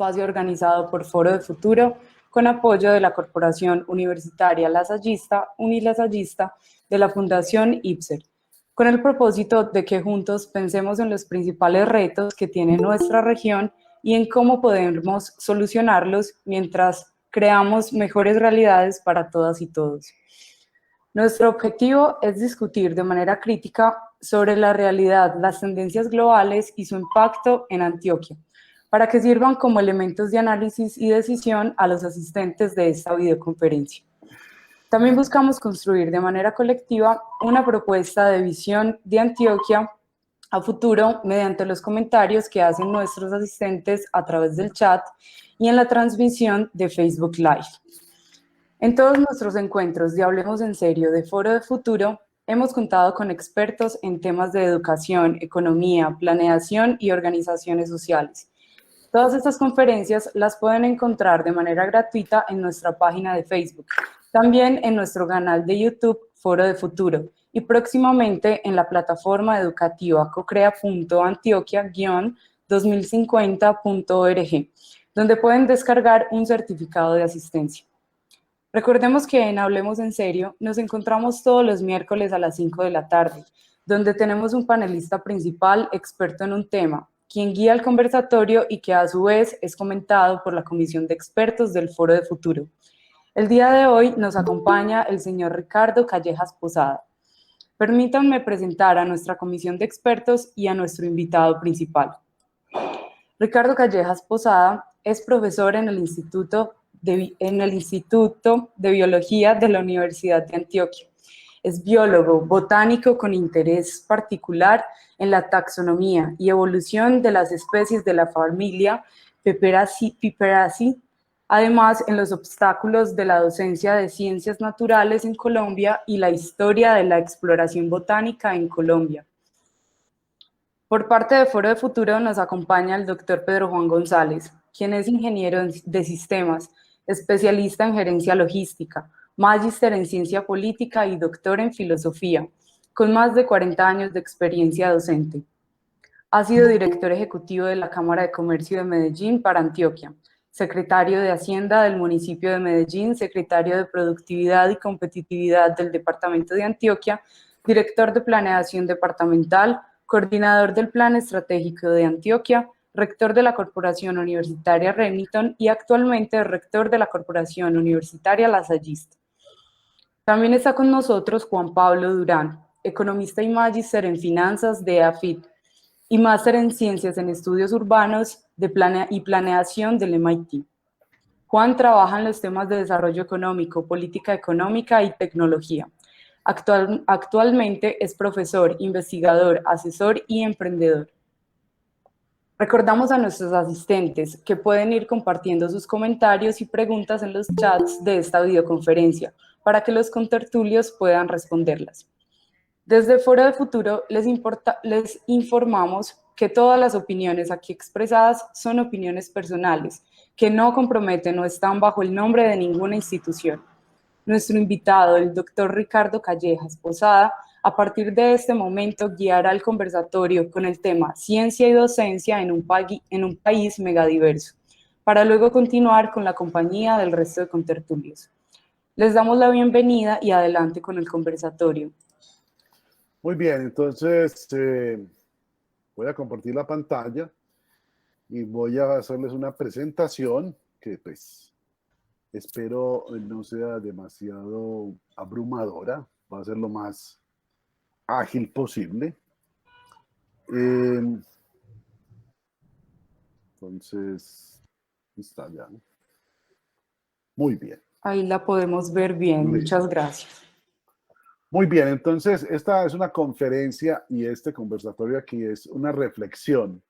espacio organizado por Foro de Futuro con apoyo de la Corporación Universitaria Lasallista, Unilasallista, de la Fundación IPSER, con el propósito de que juntos pensemos en los principales retos que tiene nuestra región y en cómo podemos solucionarlos mientras creamos mejores realidades para todas y todos. Nuestro objetivo es discutir de manera crítica sobre la realidad, las tendencias globales y su impacto en Antioquia, para que sirvan como elementos de análisis y decisión a los asistentes de esta videoconferencia. También buscamos construir de manera colectiva una propuesta de visión de Antioquia a futuro mediante los comentarios que hacen nuestros asistentes a través del chat y en la transmisión de Facebook Live. En todos nuestros encuentros de Hablemos en Serio de Foro de Futuro, hemos contado con expertos en temas de educación, economía, planeación y organizaciones sociales. Todas estas conferencias las pueden encontrar de manera gratuita en nuestra página de Facebook, también en nuestro canal de YouTube Foro de Futuro y próximamente en la plataforma educativa cocrea.antioquia-2050.org, donde pueden descargar un certificado de asistencia. Recordemos que en Hablemos en Serio nos encontramos todos los miércoles a las 5 de la tarde, donde tenemos un panelista principal experto en un tema, quien guía el conversatorio y que a su vez es comentado por la Comisión de Expertos del Foro de Futuro. El día de hoy nos acompaña el señor Ricardo Callejas Posada. Permítanme presentar a nuestra comisión de expertos y a nuestro invitado principal. Ricardo Callejas Posada es profesor en el Instituto de Biología de la Universidad de Antioquia. Es biólogo botánico con interés particular en la taxonomía y evolución de las especies de la familia Piperaceae, además en los obstáculos de la docencia de ciencias naturales en Colombia y la historia de la exploración botánica en Colombia. Por parte de Foro de Futuro nos acompaña el doctor Pedro Juan González, quien es ingeniero de sistemas, especialista en gerencia logística, magíster en ciencia política y doctor en filosofía, con más de 40 años de experiencia docente. Ha sido director ejecutivo de la Cámara de Comercio de Medellín para Antioquia, secretario de Hacienda del municipio de Medellín, secretario de Productividad y Competitividad del departamento de Antioquia, director de Planeación Departamental, coordinador del Plan Estratégico de Antioquia, rector de la Corporación Universitaria Remington y actualmente rector de la Corporación Universitaria Lasallista. También está con nosotros Juan Pablo Durán, economista y magíster en finanzas de AFIT y máster en ciencias en estudios urbanos y planeación del MIT. Juan trabaja en los temas de desarrollo económico, política económica y tecnología. Actualmente es profesor, investigador, asesor y emprendedor. Recordamos a nuestros asistentes que pueden ir compartiendo sus comentarios y preguntas en los chats de esta videoconferencia para que los contertulios puedan responderlas. Desde Foro de Futuro les informamos que todas las opiniones aquí expresadas son opiniones personales, que no comprometen o están bajo el nombre de ninguna institución. Nuestro invitado, el doctor Ricardo Callejas Posada, a partir de este momento guiará el conversatorio con el tema Ciencia y Docencia en un país megadiverso, para luego continuar con la compañía del resto de contertulios. Les damos la bienvenida y adelante con el conversatorio. Muy bien, entonces voy a compartir la pantalla y voy a hacerles una presentación que pues espero no sea demasiado abrumadora, va a ser lo más ágil posible. Entonces, está ya, ¿no? Muy bien. Ahí la podemos ver bien, Listo. muchas gracias. Muy bien, entonces esta es una conferencia y este conversatorio aquí es una reflexión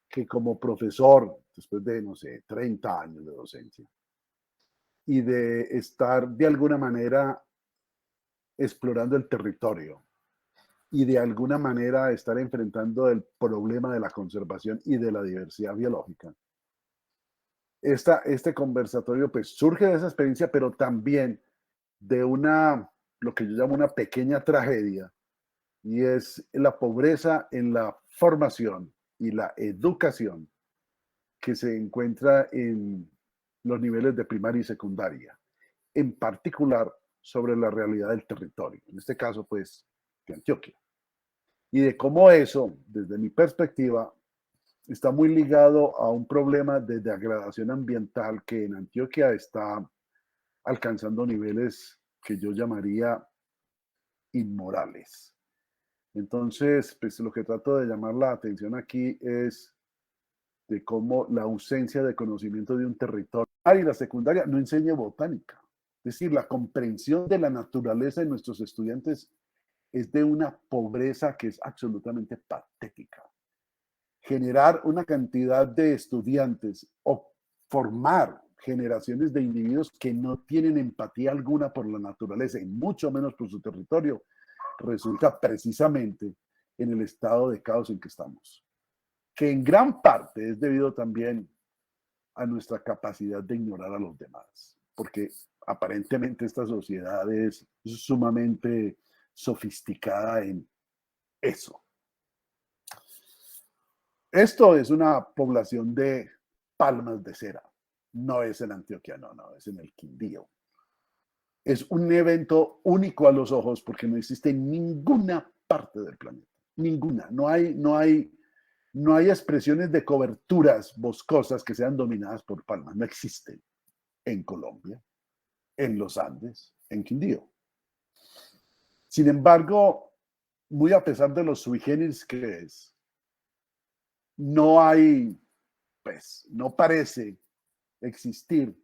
que como profesor, después de, no sé, 30 años de docencia, y de estar de alguna manera explorando el territorio y de alguna manera estar enfrentando el problema de la conservación y de la diversidad biológica. Este conversatorio pues surge de esa experiencia, pero también de lo que yo llamo una pequeña tragedia, y es la pobreza en la formación y la educación que se encuentra en los niveles de primaria y secundaria, en particular sobre la realidad del territorio, en este caso, pues, de Antioquia. Y de cómo eso, desde mi perspectiva, está muy ligado a un problema de degradación ambiental que en Antioquia está alcanzando niveles que yo llamaría inmorales. Entonces, pues lo que trato de llamar la atención aquí es de cómo la ausencia de conocimiento de un territorio y la secundaria no enseña botánica. Es decir, la comprensión de la naturaleza de nuestros estudiantes es de una pobreza que es absolutamente patética. Generar una cantidad de estudiantes o formar generaciones de individuos que no tienen empatía alguna por la naturaleza y mucho menos por su territorio, resulta precisamente en el estado de caos en que estamos, que en gran parte es debido también a nuestra capacidad de ignorar a los demás, porque aparentemente esta sociedad es sumamente sofisticada en eso. Esto es una población de palmas de cera, no es en Antioquia, no, es en el Quindío. Es un evento único a los ojos porque no existe en ninguna parte del planeta, ninguna, no hay expresiones de coberturas boscosas que sean dominadas por palmas, no existen en Colombia, en los Andes, en Quindío. Sin embargo, muy a pesar de los sui generis que es, no hay, pues, no parece existir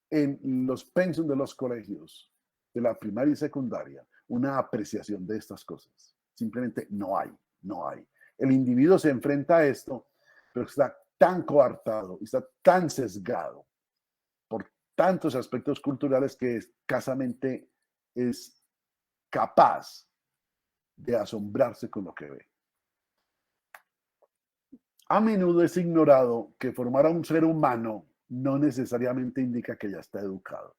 en los pensum de los colegios de la primaria y secundaria una apreciación de estas cosas. Simplemente no hay. El individuo se enfrenta a esto, pero está tan coartado, está tan sesgado por tantos aspectos culturales que escasamente es capaz de asombrarse con lo que ve. A menudo es ignorado que formar a un ser humano no necesariamente indica que ya está educado.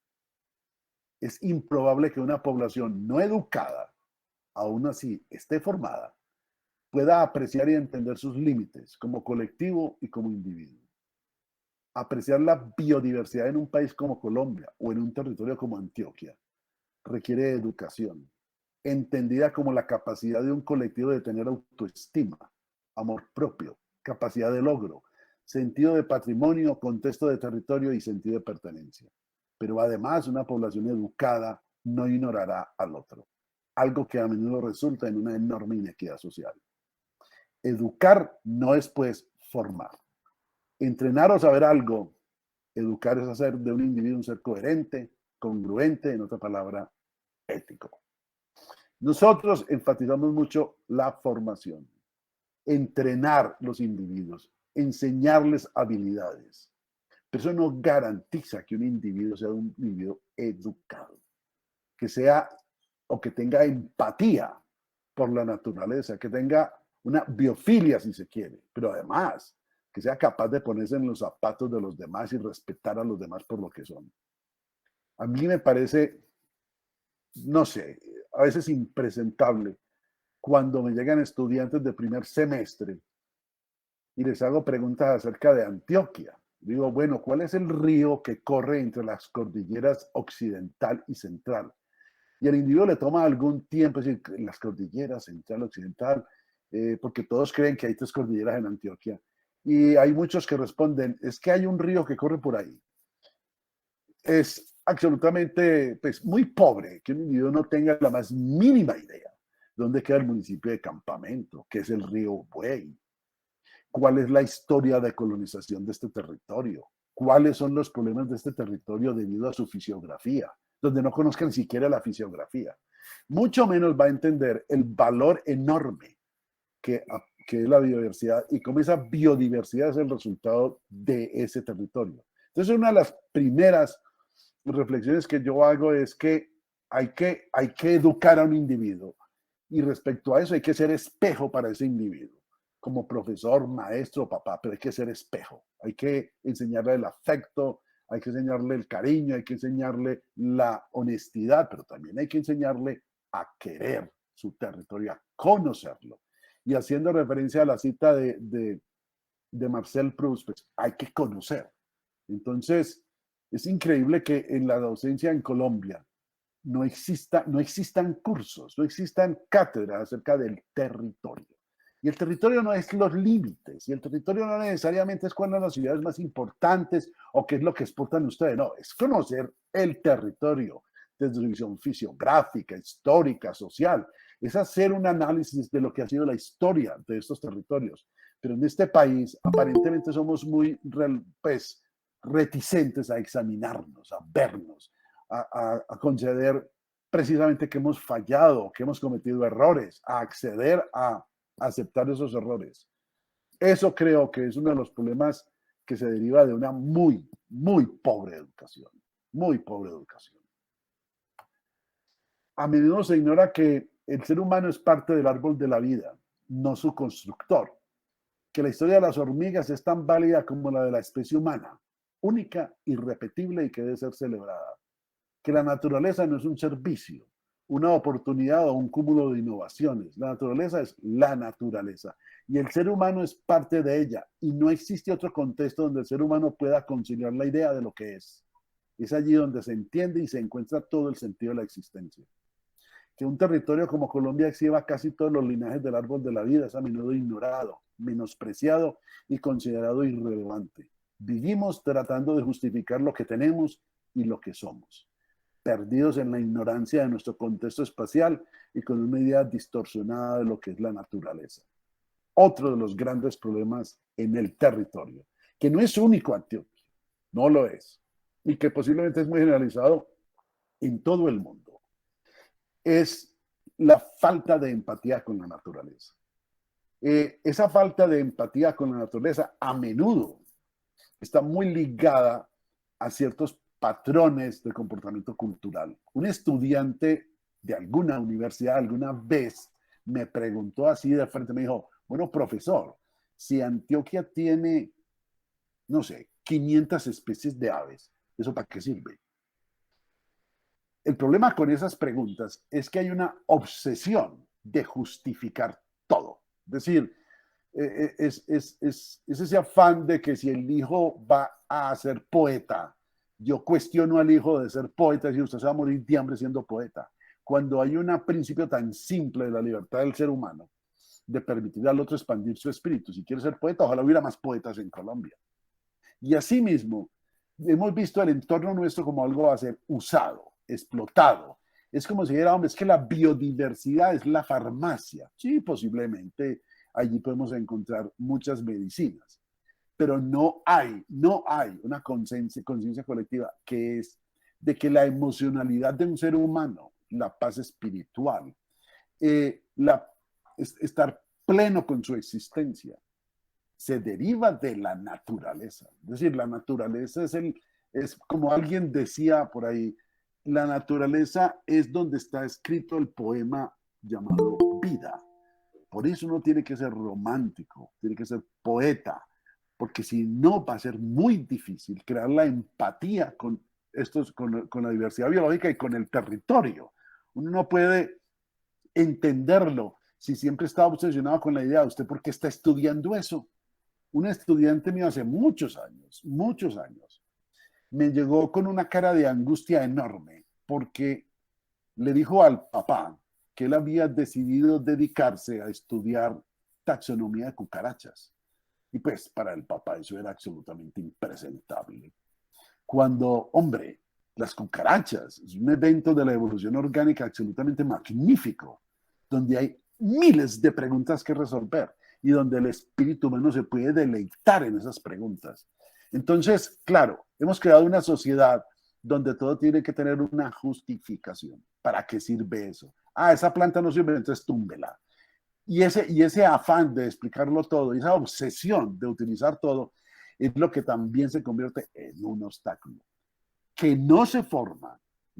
Es improbable que una población no educada, aún así esté formada, pueda apreciar y entender sus límites como colectivo y como individuo. Apreciar la biodiversidad en un país como Colombia o en un territorio como Antioquia requiere educación, entendida como la capacidad de un colectivo de tener autoestima, amor propio, capacidad de logro, sentido de patrimonio, contexto de territorio y sentido de pertenencia. Pero además, una población educada no ignorará al otro, algo que a menudo resulta en una enorme inequidad social. Educar no es, pues, formar. Entrenar o saber algo, educar es hacer de un individuo un ser coherente, congruente, en otra palabra, ético. Nosotros enfatizamos mucho la formación, entrenar los individuos, enseñarles habilidades. Pero eso no garantiza que un individuo sea un individuo educado, que sea o que tenga empatía por la naturaleza, que tenga una biofilia si se quiere, pero además que sea capaz de ponerse en los zapatos de los demás y respetar a los demás por lo que son. A mí me parece, no sé, a veces impresentable cuando me llegan estudiantes de primer semestre y les hago preguntas acerca de Antioquia. Digo, bueno, ¿cuál es el río que corre entre las cordilleras occidental y central? Y el individuo le toma algún tiempo, es decir, en las cordilleras central, occidental, porque todos creen que hay 3 cordilleras en Antioquia. Y hay muchos que responden, es que hay un río que corre por ahí. Es absolutamente, pues, muy pobre que un individuo no tenga la más mínima idea dónde queda el municipio de Campamento, que es el río Buey, cuál es la historia de colonización de este territorio, cuáles son los problemas de este territorio debido a su fisiografía, donde no conozcan ni siquiera la fisiografía. Mucho menos va a entender el valor enorme que es la biodiversidad y cómo esa biodiversidad es el resultado de ese territorio. Entonces, una de las primeras reflexiones que yo hago es que hay que educar a un individuo y respecto a eso hay que ser espejo para ese individuo, como profesor, maestro, papá, pero hay que ser espejo, hay que enseñarle el afecto, hay que enseñarle el cariño, hay que enseñarle la honestidad, pero también hay que enseñarle a querer su territorio, a conocerlo. Y haciendo referencia a la cita de de Marcel Proust, pues hay que conocer. Entonces, es increíble que en la docencia en Colombia no existan cursos, no existan cátedras acerca del territorio. Y el territorio no es los límites, y el territorio no necesariamente es cuáles son las ciudades más importantes o qué es lo que exportan ustedes, no, es conocer el territorio desde su visión fisiográfica, histórica, social, es hacer un análisis de lo que ha sido la historia de estos territorios. Pero en este país aparentemente somos muy, pues, reticentes a examinarnos, a vernos, a conceder precisamente que hemos fallado, que hemos cometido errores, a acceder a aceptar esos errores. Eso creo que es uno de los problemas que se deriva de una muy, muy pobre educación. Muy pobre educación. A menudo se ignora que el ser humano es parte del árbol de la vida, no su constructor. Que la historia de las hormigas es tan válida como la de la especie humana, única, irrepetible y que debe ser celebrada. Que la naturaleza no es un servicio, una oportunidad o un cúmulo de innovaciones. La naturaleza es la naturaleza y el ser humano es parte de ella y no existe otro contexto donde el ser humano pueda conciliar la idea de lo que es. Es allí donde se entiende y se encuentra todo el sentido de la existencia. Que un territorio como Colombia exhiba casi todos los linajes del árbol de la vida es a menudo ignorado, menospreciado y considerado irrelevante. Vivimos tratando de justificar lo que tenemos y lo que somos, perdidos en la ignorancia de nuestro contexto espacial y con una idea distorsionada de lo que es la naturaleza. Otro de los grandes problemas en el territorio, que no es único Antioquia, no lo es, y que posiblemente es muy generalizado en todo el mundo, es la falta de empatía con la naturaleza. Esa falta de empatía con la naturaleza a menudo está muy ligada a ciertos patrones de comportamiento cultural. Un estudiante de alguna universidad alguna vez me preguntó así de frente, me dijo, bueno, profesor, si Antioquia tiene, no sé, 500 especies de aves, ¿eso para qué sirve? El problema con esas preguntas es que hay una obsesión de justificar todo. Es decir, es ese afán de que si el hijo va a ser poeta, yo cuestiono al hijo de ser poeta si usted se va a morir de hambre siendo poeta. Cuando hay un principio tan simple de la libertad del ser humano, de permitir al otro expandir su espíritu. Si quiere ser poeta, ojalá hubiera más poetas en Colombia. Y asimismo, hemos visto el entorno nuestro como algo a ser usado, explotado. Es como si dijera, hombre, es que la biodiversidad es la farmacia. Sí, posiblemente allí podemos encontrar muchas medicinas, pero no hay una conciencia colectiva que es de que la emocionalidad de un ser humano, la paz espiritual, estar pleno con su existencia, se deriva de la naturaleza. Es decir, la naturaleza es como alguien decía por ahí, la naturaleza es donde está escrito el poema llamado vida. Por eso uno tiene que ser romántico, tiene que ser poeta, porque si no va a ser muy difícil crear la empatía con la diversidad biológica y con el territorio. Uno no puede entenderlo si siempre está obsesionado con la idea de usted por qué está estudiando eso. Un estudiante mío hace muchos años, me llegó con una cara de angustia enorme porque le dijo al papá que él había decidido dedicarse a estudiar taxonomía de cucarachas. Y pues para el papá eso era absolutamente impresentable. Cuando, hombre, las cucarachas es un evento de la evolución orgánica absolutamente magnífico, donde hay miles de preguntas que resolver y donde el espíritu humano se puede deleitar en esas preguntas. Entonces, claro, hemos creado una sociedad donde todo tiene que tener una justificación. ¿Para qué sirve eso? Ah, esa planta no sirve, entonces túmbela. Y ese afán de explicarlo todo, y esa obsesión de utilizar todo, es lo que también se convierte en un obstáculo que no se forma,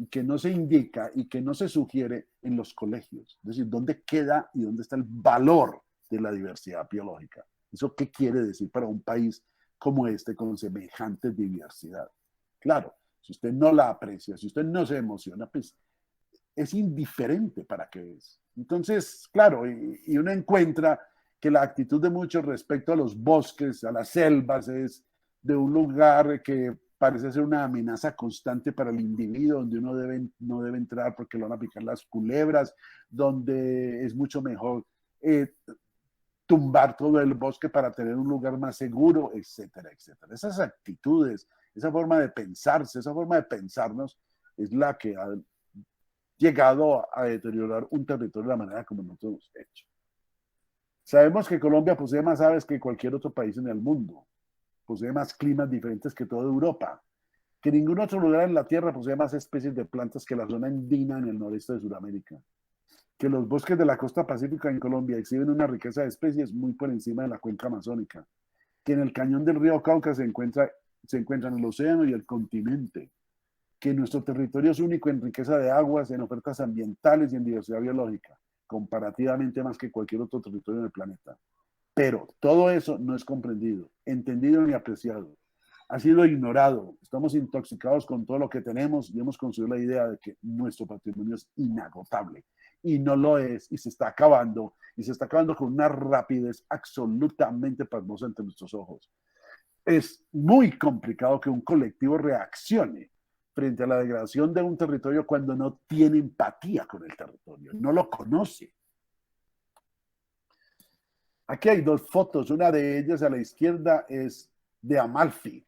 que no se indica y que no se sugiere en los colegios. Es decir, ¿dónde queda y dónde está el valor de la diversidad biológica? ¿Eso qué quiere decir para un país como este con semejante diversidad? Claro, si usted no la aprecia, si usted no se emociona, pues es indiferente para qué es. Entonces, claro, y uno encuentra que la actitud de muchos respecto a los bosques, a las selvas, es de un lugar que parece ser una amenaza constante para el individuo, donde uno no debe entrar porque lo van a picar las culebras, donde es mucho mejor tumbar todo el bosque para tener un lugar más seguro, etcétera, etcétera. Esas actitudes, esa forma de pensarse, esa forma de pensarnos, es la que ha llegado a deteriorar un territorio de la manera como nosotros hemos hecho. Sabemos que Colombia posee más aves que cualquier otro país en el mundo, posee más climas diferentes que toda Europa, que ningún otro lugar en la Tierra posee más especies de plantas que la zona andina en el noreste de Sudamérica, que los bosques de la costa pacífica en Colombia exhiben una riqueza de especies muy por encima de la cuenca amazónica, que en el cañón del río Cauca se encuentran el océano y el continente, que nuestro territorio es único en riqueza de aguas, en ofertas ambientales y en diversidad biológica, comparativamente más que cualquier otro territorio en el planeta. Pero todo eso no es comprendido, entendido ni apreciado. Ha sido ignorado. Estamos intoxicados con todo lo que tenemos y hemos construido la idea de que nuestro patrimonio es inagotable. Y no lo es, y se está acabando con una rapidez absolutamente pasmosa ante nuestros ojos. Es muy complicado que un colectivo reaccione frente a la degradación de un territorio cuando no tiene empatía con el territorio, no lo conoce. Aquí hay dos fotos, una de ellas a la izquierda es de Amalfi,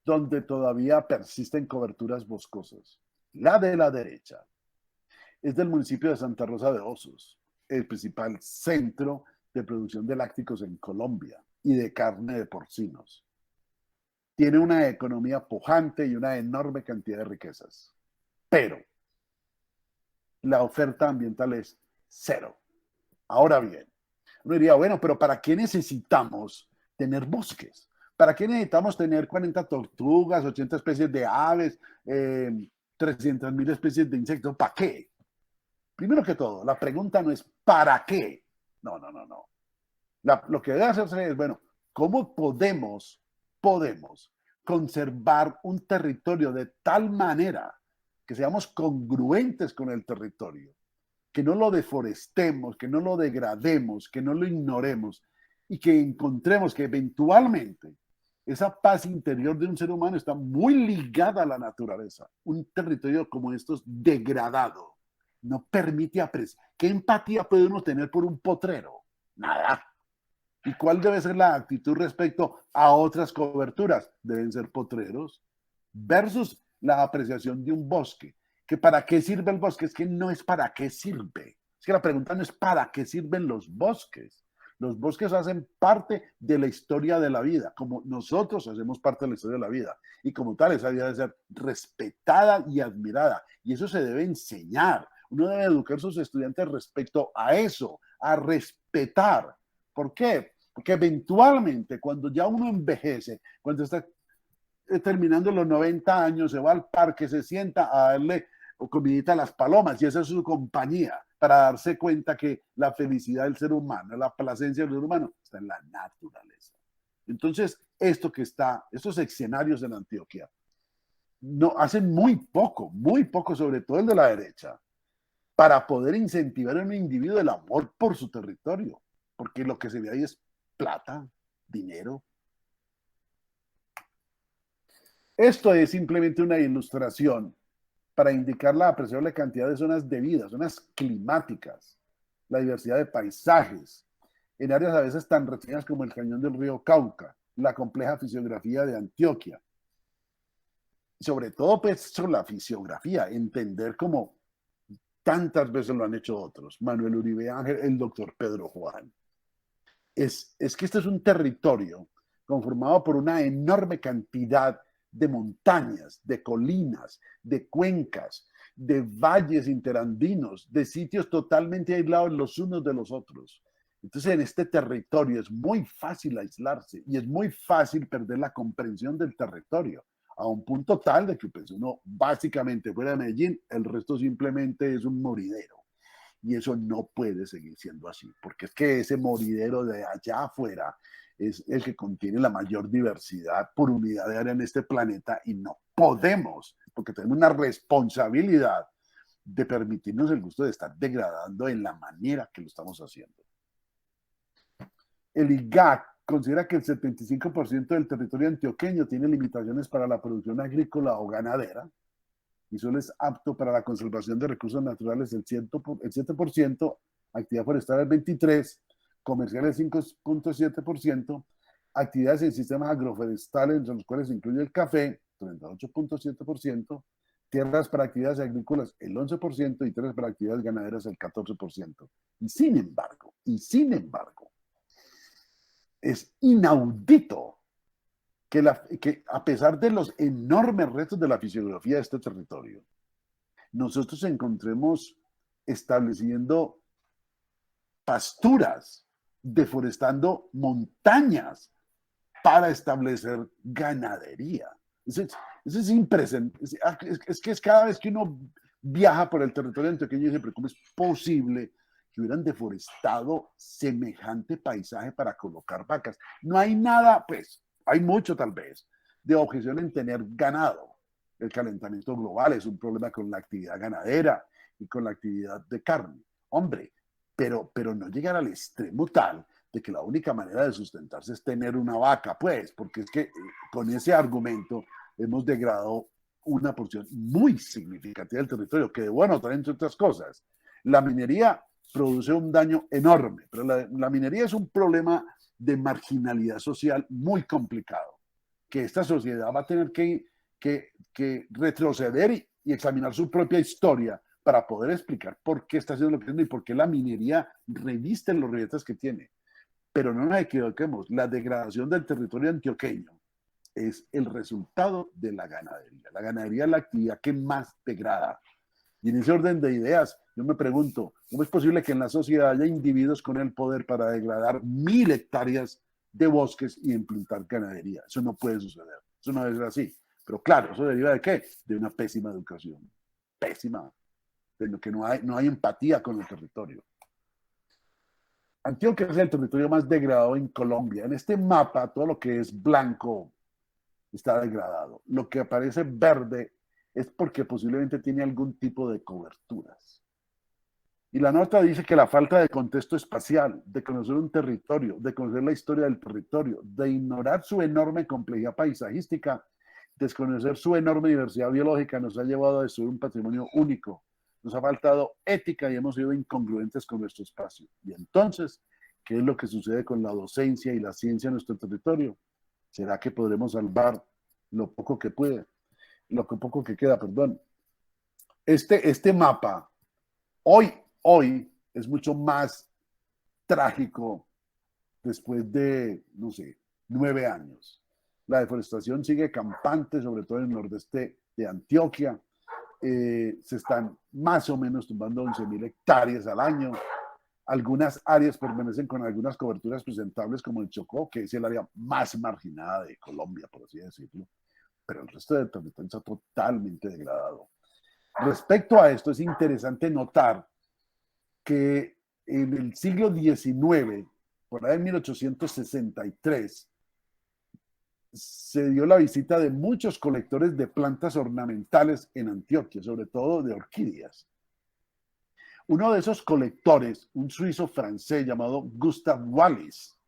donde todavía persisten coberturas boscosas. La de la derecha es del municipio de Santa Rosa de Osos, el principal centro de producción de lácticos en Colombia y de carne de porcinos. Tiene una economía pujante y una enorme cantidad de riquezas, pero la oferta ambiental es cero. Ahora bien, uno diría, bueno, pero ¿para qué necesitamos tener bosques? ¿Para qué necesitamos tener 40 tortugas, 80 especies de aves, 300.000 especies de insectos? ¿Para qué? Primero que todo, la pregunta no es ¿para qué? No, no, no, no. Lo que debe hacerse es, bueno, ¿cómo podemos conservar un territorio de tal manera que seamos congruentes con el territorio, que no lo deforestemos, que no lo degrademos, que no lo ignoremos y que encontremos que eventualmente esa paz interior de un ser humano está muy ligada a la naturaleza? Un territorio como estos degradado no permite apreciar. ¿Qué empatía puede uno tener por un potrero? Nada. ¿Y cuál debe ser la actitud respecto a otras coberturas? Deben ser potreros versus la apreciación de un bosque. ¿Que para qué sirve el bosque? Es que no es para qué sirve. Es que la pregunta no es para qué sirven los bosques. Los bosques hacen parte de la historia de la vida, como nosotros hacemos parte de la historia de la vida. Y como tal, esa vida debe ser respetada y admirada. Y eso se debe enseñar. Uno debe educar a sus estudiantes respecto a eso, a respetar. ¿Por qué? Porque eventualmente, cuando ya uno envejece, cuando está terminando los 90 años, se va al parque, se sienta a darle comidita a las palomas y esa es su compañía para darse cuenta que la felicidad del ser humano, la placencia del ser humano está en la naturaleza. Entonces, estos escenarios en Antioquia no, hacen muy poco, sobre todo el de la derecha, para poder incentivar a un individuo el amor por su territorio, porque lo que se ve ahí es plata, dinero. Esto es simplemente una ilustración para indicar la apreciable cantidad de zonas de vida, zonas climáticas, la diversidad de paisajes, en áreas a veces tan retiradas como el cañón del río Cauca, la compleja fisiografía de Antioquia. Sobre todo, pues, sobre la fisiografía, entender cómo tantas veces lo han hecho otros, Manuel Uribe Ángel, el doctor Pedro Juan. Es que este es un territorio conformado por una enorme cantidad de montañas, de colinas, de cuencas, de valles interandinos, de sitios totalmente aislados los unos de los otros. Entonces, en este territorio es muy fácil aislarse y es muy fácil perder la comprensión del territorio, a un punto tal de que pues, uno básicamente fuera de Medellín, el resto simplemente es un moridero. Y eso no puede seguir siendo así, porque es que ese moridero de allá afuera es el que contiene la mayor diversidad por unidad de área en este planeta y no podemos, porque tenemos una responsabilidad de permitirnos el gusto de estar degradando en la manera que lo estamos haciendo. El IGAC considera que el 75% del territorio antioqueño tiene limitaciones para la producción agrícola o ganadera y solo es apto para la conservación de recursos naturales el 7%, actividad forestal el 23%, comercial el 5.7%, actividades en sistemas agroforestales, entre los cuales se incluye el café, 38.7%, tierras para actividades agrícolas el 11% y tierras para actividades ganaderas el 14%. Y sin embargo, es inaudito que a pesar de los enormes retos de la fisiografía de este territorio, nosotros encontremos estableciendo pasturas, deforestando montañas para establecer ganadería. Eso es impresionante. Es que es cada vez que uno viaja por el territorio antioqueño y dice, pero ¿cómo es posible que hubieran deforestado semejante paisaje para colocar vacas? No hay nada, pues, hay mucho tal vez, de objeción en tener ganado. El calentamiento global es un problema con la actividad ganadera y con la actividad de carne. Hombre, pero no llegar al extremo tal de que la única manera de sustentarse es tener una vaca, pues, porque es que con ese argumento hemos degradado una porción muy significativa del territorio, que debo anotar entre otras cosas. La minería produce un daño enorme, pero la minería es un problema de marginalidad social muy complicado, que esta sociedad va a tener que retroceder y examinar su propia historia para poder explicar por qué está haciendo lo que está y por qué la minería reviste los ribetes que tiene. Pero no nos equivoquemos, la degradación del territorio antioqueño es el resultado de la ganadería. La ganadería es la actividad que más degrada. Y en ese orden de ideas, yo me pregunto, ¿cómo es posible que en la sociedad haya individuos con el poder para degradar 1000 hectáreas de bosques y implantar ganadería? Eso no puede suceder. Eso no debe ser así. Pero claro, ¿eso deriva de qué? De una pésima educación. Pésima. De lo que no hay empatía con el territorio. Antioquia es el territorio más degradado en Colombia. En este mapa, todo lo que es blanco está degradado. Lo que aparece verde es porque posiblemente tiene algún tipo de coberturas. Y la nota dice que la falta de contexto espacial, de conocer un territorio, de conocer la historia del territorio, de ignorar su enorme complejidad paisajística, desconocer su enorme diversidad biológica, nos ha llevado a destruir un patrimonio único. Nos ha faltado ética y hemos sido incongruentes con nuestro espacio. Y entonces, ¿qué es lo que sucede con la docencia y la ciencia en nuestro territorio? ¿Será que podremos salvar lo poco que puede? Lo poco que queda, perdón. Este mapa hoy es mucho más trágico después de, no sé, 9 años. La deforestación sigue campante, sobre todo en el nordeste de Antioquia. Se están más o menos tumbando 11.000 hectáreas al año. Algunas áreas permanecen con algunas coberturas presentables, como el Chocó, que es el área más marginada de Colombia, por así decirlo. Pero el resto del territorio está totalmente degradado. Respecto a esto, es interesante notar que en el siglo XIX, por ahí en 1863, se dio la visita de muchos colectores de plantas ornamentales en Antioquia, sobre todo de orquídeas. Uno de esos colectores, un suizo francés llamado Gustav Wallis,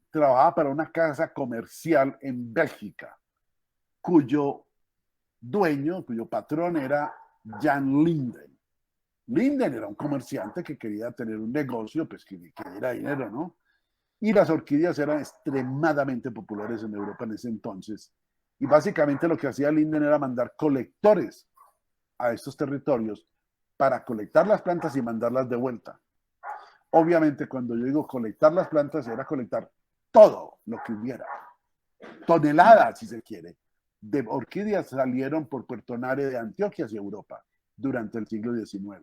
trabajaba para una casa comercial en Bélgica, cuyo dueño, cuyo patrón era Jan Linden. Linden era un comerciante que quería tener un negocio, pues que diera dinero, ¿no? Y las orquídeas eran extremadamente populares en Europa en ese entonces. Y básicamente lo que hacía Linden era mandar colectores a estos territorios para colectar las plantas y mandarlas de vuelta. Obviamente, cuando yo digo colectar las plantas, era colectar todo lo que hubiera. Toneladas, si se quiere, de orquídeas salieron por Puerto Nare de Antioquia hacia Europa durante el siglo XIX.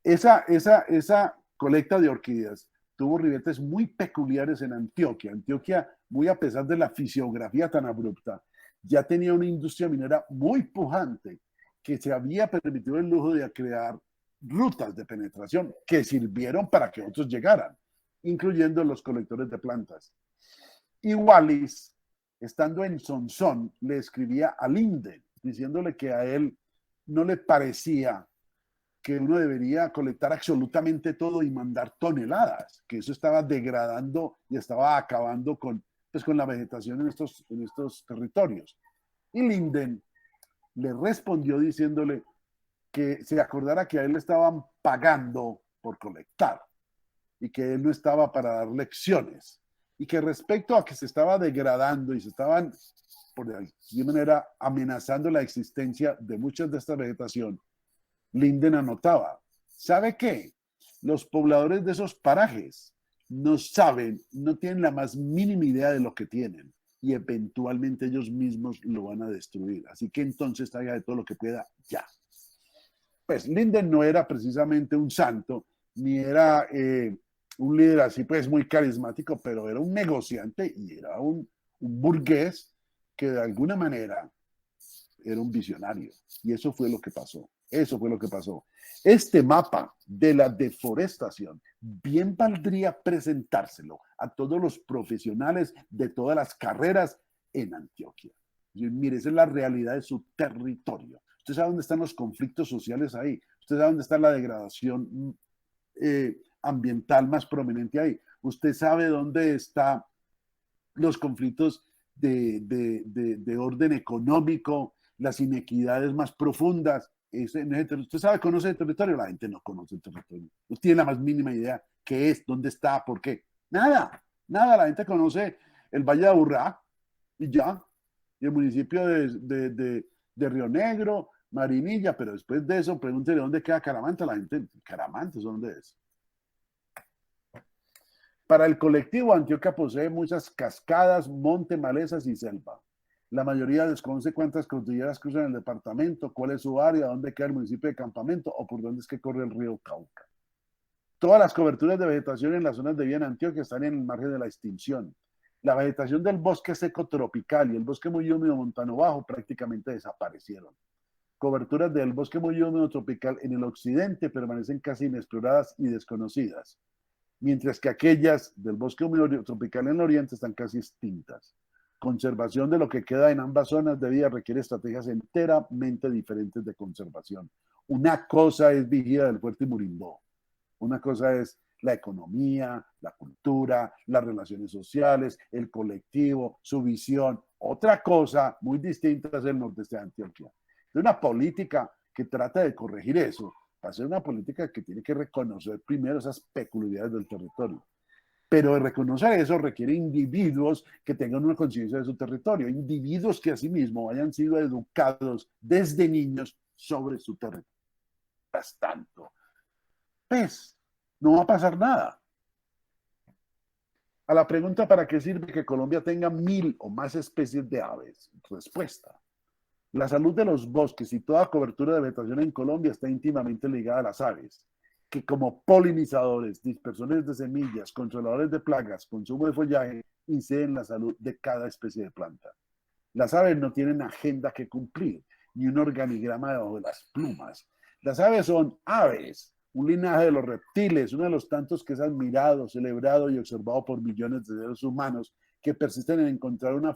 Esa colecta de orquídeas tuvo ribetes muy peculiares en Antioquia. Antioquia, muy a pesar de la fisiografía tan abrupta, ya tenía una industria minera muy pujante que se había permitido el lujo de crear rutas de penetración que sirvieron para que otros llegaran, incluyendo los colectores de plantas. Y Wallis, estando en Sonsón, le escribía a Linden, diciéndole que a él no le parecía que uno debería colectar absolutamente todo y mandar toneladas, que eso estaba degradando y estaba acabando con, pues, con la vegetación en estos territorios. Y Linden le respondió diciéndole que se acordara que a él le estaban pagando por colectar y que él no estaba para dar lecciones y que respecto a que se estaba degradando y se estaban, por de alguna manera, amenazando la existencia de muchas de esta vegetación, Linden anotaba, ¿sabe qué? Los pobladores de esos parajes no saben, no tienen la más mínima idea de lo que tienen y eventualmente ellos mismos lo van a destruir. Así que entonces traiga de todo lo que pueda ya. Pues Linden no era precisamente un santo, ni era un líder así pues muy carismático, pero era un negociante y era un burgués que de alguna manera era un visionario. Y eso fue lo que pasó. Eso fue lo que pasó. Este mapa de la deforestación bien valdría presentárselo a todos los profesionales de todas las carreras en Antioquia. Y mire, esa es la realidad de su territorio. Usted sabe dónde están los conflictos sociales ahí. Usted sabe dónde está la degradación ambiental más prominente ahí. Usted sabe dónde están los conflictos de orden económico, las inequidades más profundas. Usted sabe, conoce el territorio, la gente no conoce el territorio. No tiene la más mínima idea qué es, dónde está, por qué. Nada, nada. La gente conoce el Valle de Aburrá y ya, y el municipio de Río Negro, Marinilla, pero después de eso, pregúntele dónde queda Caramanta. La gente, Caramanta, ¿dónde es? Para el colectivo, Antioquia posee muchas cascadas, monte, malezas y selva. La mayoría desconoce cuántas cordilleras cruzan el departamento, cuál es su área, dónde queda el municipio de Campamento o por dónde es que corre el río Cauca. Todas las coberturas de vegetación en las zonas de vida en Antioquia están en el margen de la extinción. La vegetación del bosque seco tropical y el bosque muy húmedo montano bajo prácticamente desaparecieron. Coberturas del bosque muy húmedo tropical en el occidente permanecen casi inexploradas y desconocidas, mientras que aquellas del bosque húmedo tropical en el oriente están casi extintas. Conservación de lo que queda en ambas zonas de vida requiere estrategias enteramente diferentes de conservación. Una cosa es Vigía del Fuerte y Murimbó. Una cosa es la economía, la cultura, las relaciones sociales, el colectivo, su visión. Otra cosa muy distinta es el nordeste de Antioquia. Es una política que trata de corregir eso. Va a ser una política que tiene que reconocer primero esas peculiaridades del territorio. Pero reconocer eso requiere individuos que tengan una conciencia de su territorio, individuos que asimismo hayan sido educados desde niños sobre su territorio. Mientras tanto, pues, no va a pasar nada. A la pregunta ¿para qué sirve que Colombia tenga 1000 o más especies de aves? Respuesta. La salud de los bosques y toda cobertura de vegetación en Colombia está íntimamente ligada a las aves, que como polinizadores, dispersores de semillas, controladores de plagas, consumo de follaje, inciden en la salud de cada especie de planta. Las aves no tienen agenda que cumplir, ni un organigrama debajo de las plumas. Las aves son aves, un linaje de los reptiles, uno de los tantos que es admirado, celebrado y observado por millones de seres humanos que persisten en encontrar una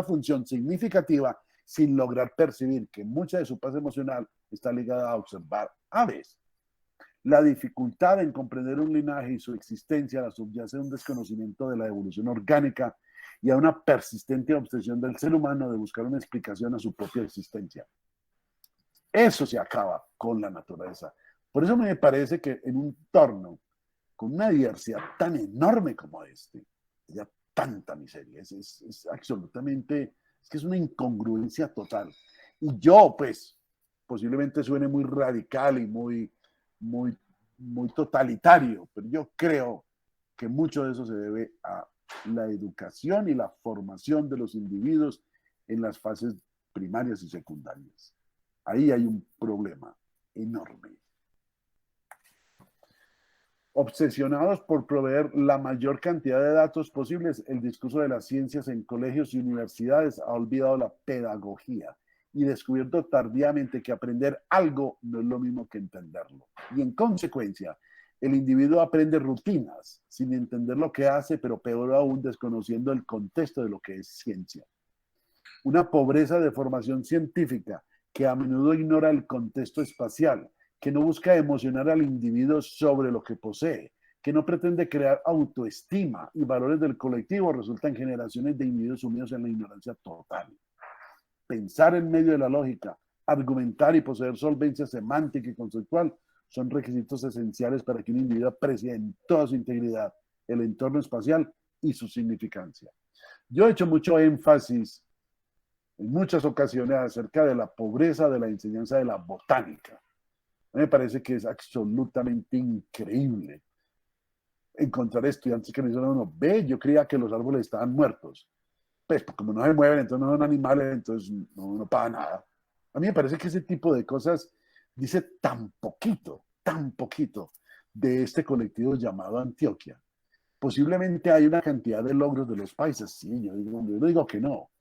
función significativa sin lograr percibir que mucha de su paz emocional está ligada a observar aves. La dificultad en comprender un linaje y su existencia la subyace a un desconocimiento de la evolución orgánica y a una persistente obsesión del ser humano de buscar una explicación a su propia existencia. Eso se acaba con la naturaleza. Por eso me parece que en un entorno con una diversidad tan enorme como este, haya tanta miseria. Es absolutamente, es que es una incongruencia total. Y yo, pues, posiblemente suene muy radical y muy totalitario, pero yo creo que mucho de eso se debe a la educación y la formación de los individuos en las fases primarias y secundarias. Ahí hay un problema enorme. Obsesionados por proveer la mayor cantidad de datos posibles, el discurso de las ciencias en colegios y universidades ha olvidado la pedagogía y descubierto tardíamente que aprender algo no es lo mismo que entenderlo. Y en consecuencia, el individuo aprende rutinas sin entender lo que hace, pero peor aún desconociendo el contexto de lo que es ciencia. Una pobreza de formación científica que a menudo ignora el contexto espacial, que no busca emocionar al individuo sobre lo que posee, que no pretende crear autoestima y valores del colectivo, resulta en generaciones de individuos sumidos en la ignorancia total. Pensar en medio de la lógica, argumentar y poseer solvencia semántica y conceptual son requisitos esenciales para que un individuo aprecie en toda su integridad el entorno espacial y su significancia. Yo he hecho mucho énfasis en muchas ocasiones acerca de la pobreza de la enseñanza de la botánica. A mí me parece que es absolutamente increíble encontrar estudiantes que me dicen, no, ve, yo creía que los árboles estaban muertos. Pues como no se mueven, entonces no son animales, entonces no pasa nada. A mí me parece que ese tipo de cosas dice tan poquito de este colectivo llamado Antioquia. Posiblemente hay una cantidad de logros de los países, sí, yo no digo que no,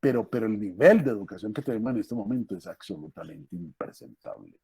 pero el nivel de educación que tenemos en este momento es absolutamente impresentable.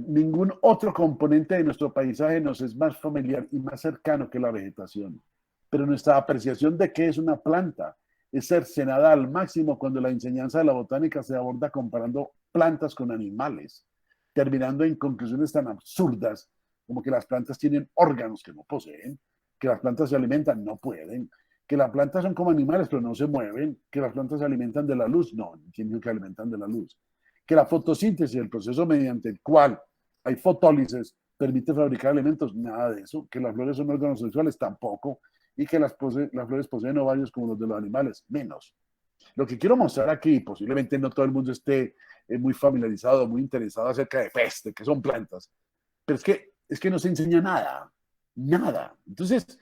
Ningún otro componente de nuestro paisaje nos es más familiar y más cercano que la vegetación, pero nuestra apreciación de qué es una planta es cercenada al máximo cuando la enseñanza de la botánica se aborda comparando plantas con animales, terminando en conclusiones tan absurdas como que las plantas tienen órganos que no poseen, que las plantas se alimentan, no pueden, que las plantas son como animales pero no se mueven, que las plantas se alimentan de la luz, no tienen que alimentan de la luz, que la fotosíntesis, el proceso mediante el cual hay fotólisis, permite fabricar alimentos, nada de eso, que las flores son órganos sexuales, tampoco, y que las flores poseen ovarios como los de los animales, menos. Lo que quiero mostrar aquí, posiblemente no todo el mundo esté muy familiarizado, muy interesado acerca de peste, que son plantas, pero es que no se enseña nada. Entonces,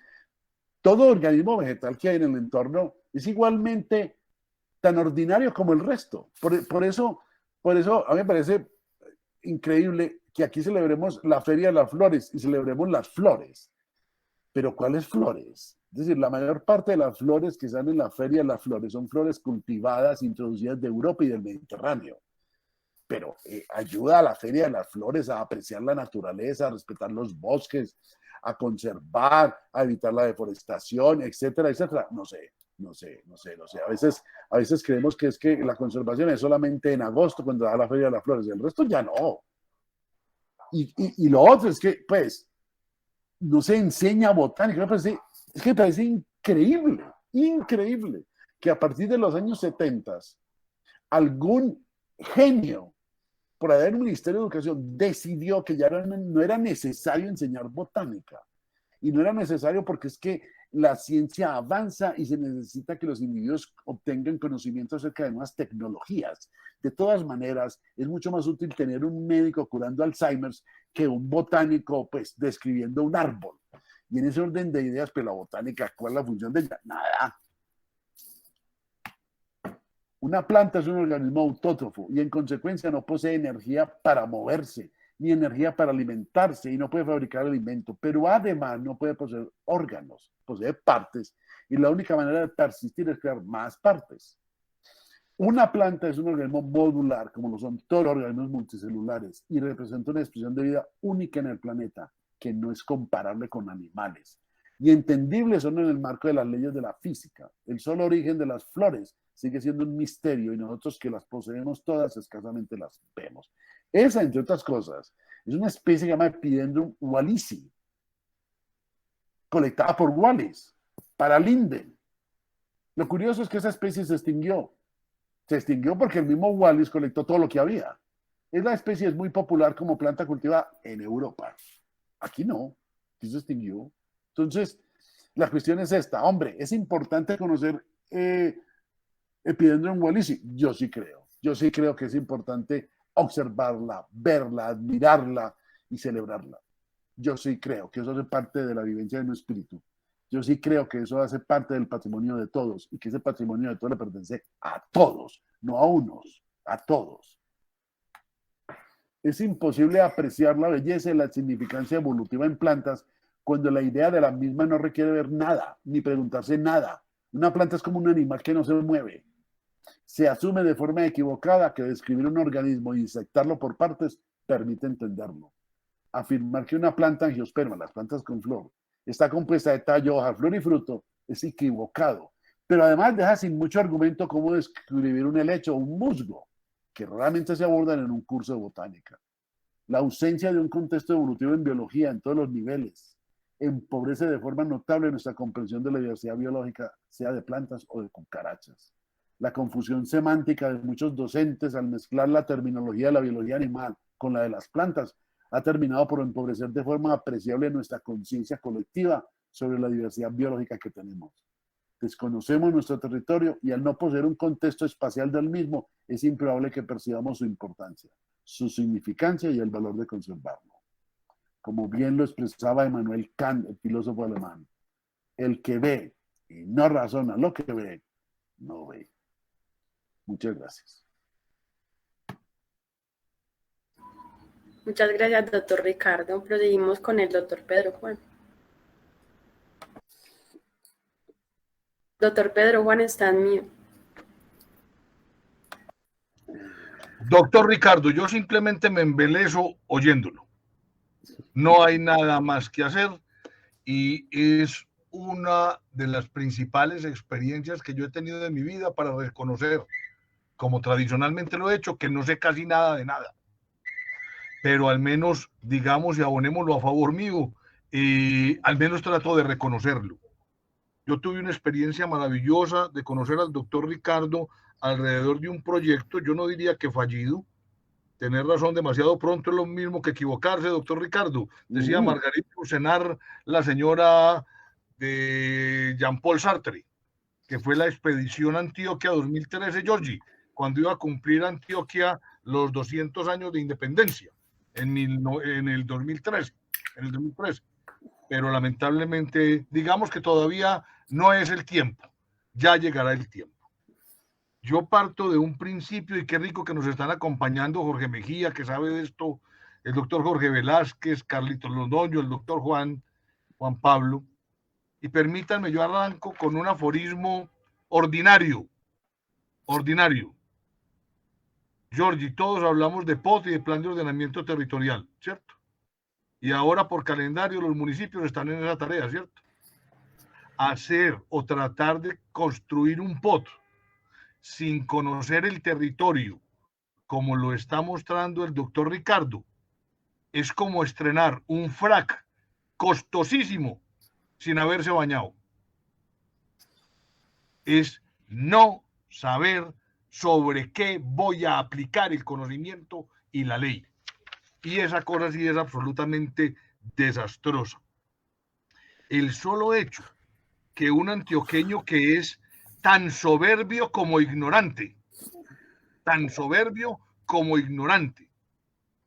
todo organismo vegetal que hay en el entorno es igualmente tan ordinario como el resto. Por eso a mí me parece increíble que aquí celebremos la Feria de las Flores y celebremos las flores. Pero ¿cuáles flores? Es decir, la mayor parte de las flores que están en la Feria de las Flores son flores cultivadas, introducidas de Europa y del Mediterráneo. Pero ayuda a la Feria de las Flores a apreciar la naturaleza, a respetar los bosques, a conservar, a evitar la deforestación, etcétera, etcétera. No sé. A veces creemos que es que la conservación es solamente en agosto cuando da la Feria de las Flores. El resto ya no. Y lo otro es que, pues, no se enseña botánica. Es que me parece increíble que a partir de los años 70 algún genio por allá en el Ministerio de Educación decidió que ya no era necesario enseñar botánica. Y no era necesario porque es que la ciencia avanza y se necesita que los individuos obtengan conocimiento acerca de nuevas tecnologías. De todas maneras, es mucho más útil tener un médico curando Alzheimer's que un botánico, pues, describiendo un árbol. Y en ese orden de ideas, pues la botánica, ¿cuál es la función de ella? Nada. Una planta es un organismo autótrofo y en consecuencia no posee energía para moverse, ni energía para alimentarse y no puede fabricar alimento, pero además no puede poseer órganos, posee partes y la única manera de persistir es crear más partes. Una planta es un organismo modular, como lo son todos los organismos multicelulares, y representa una expresión de vida única en el planeta, que no es comparable con animales. Y entendible son en el marco de las leyes de la física. El solo origen de las flores sigue siendo un misterio y nosotros que las poseemos todas escasamente las vemos. Esa, entre otras cosas, es una especie que se llama Epidendrum wallacei, colectada por Wallace, para Linden. Lo curioso es que esa especie se extinguió. Se extinguió porque el mismo Wallace colectó todo lo que había. La especie es muy popular como planta cultivada en Europa. Aquí no, aquí se extinguió. Entonces, la cuestión es esta. Hombre, ¿es importante conocer Epidendrum wallacei? Yo sí creo. Yo sí creo que es importante observarla, verla, admirarla y celebrarla. Yo sí creo que eso hace parte de la vivencia de nuestro espíritu. Yo sí creo que eso hace parte del patrimonio de todos y que ese patrimonio de todos le pertenece a todos, no a unos, a todos. Es imposible apreciar la belleza y la significancia evolutiva en plantas cuando la idea de la misma no requiere ver nada, ni preguntarse nada. Una planta es como un animal que no se mueve. Se asume de forma equivocada que describir un organismo y disectarlo por partes permite entenderlo. Afirmar que una planta angiosperma, las plantas con flor, está compuesta de tallo, hoja, flor y fruto, es equivocado, pero además deja sin mucho argumento cómo describir un helecho o un musgo, que raramente se abordan en un curso de botánica. La ausencia de un contexto evolutivo en biología en todos los niveles empobrece de forma notable nuestra comprensión de la diversidad biológica, sea de plantas o de cucarachas. La confusión semántica de muchos docentes al mezclar la terminología de la biología animal con la de las plantas ha terminado por empobrecer de forma apreciable nuestra conciencia colectiva sobre la diversidad biológica que tenemos. Desconocemos nuestro territorio y al no poseer un contexto espacial del mismo, es improbable que percibamos su importancia, su significancia y el valor de conservarlo. Como bien lo expresaba Immanuel Kant, el filósofo alemán, el que ve y no razona lo que ve, no ve. Muchas gracias. Muchas gracias, doctor Ricardo. Proseguimos con el doctor Pedro Juan. Doctor Pedro Juan está en mute. Doctor Ricardo, yo simplemente me embelezo oyéndolo. No hay nada más que hacer y es una de las principales experiencias que yo he tenido en mi vida para reconocer, como tradicionalmente lo he hecho, que no sé casi nada de nada. Pero al menos, digamos, y abonémoslo a favor mío, al menos trato de reconocerlo. Yo tuve una experiencia maravillosa de conocer al doctor Ricardo alrededor de un proyecto, yo no diría que fallido. Tener razón demasiado pronto es lo mismo que equivocarse, doctor Ricardo. Decía Margarita Ursenar, la señora de Jean-Paul Sartre, que fue la expedición Antioquia 2013, Georgie, cuando iba a cumplir Antioquia los 200 años de independencia, en el 2013. Pero lamentablemente, digamos que todavía no es el tiempo, ya llegará el tiempo. Yo parto de un principio, y qué rico que nos están acompañando Jorge Mejía, que sabe de esto, el doctor Jorge Velázquez, Carlitos Londoño, el doctor Juan Pablo, y permítanme, yo arranco con un aforismo ordinario. Georgie, todos hablamos de POT y de plan de ordenamiento territorial, ¿cierto? Y ahora por calendario los municipios están en esa tarea, ¿cierto? Hacer o tratar de construir un POT sin conocer el territorio, como lo está mostrando el doctor Ricardo, es como estrenar un frac costosísimo sin haberse bañado. Es no saber sobre qué voy a aplicar el conocimiento y la ley. Y esa cosa sí es absolutamente desastrosa. El solo hecho que un antioqueño que es tan soberbio como ignorante,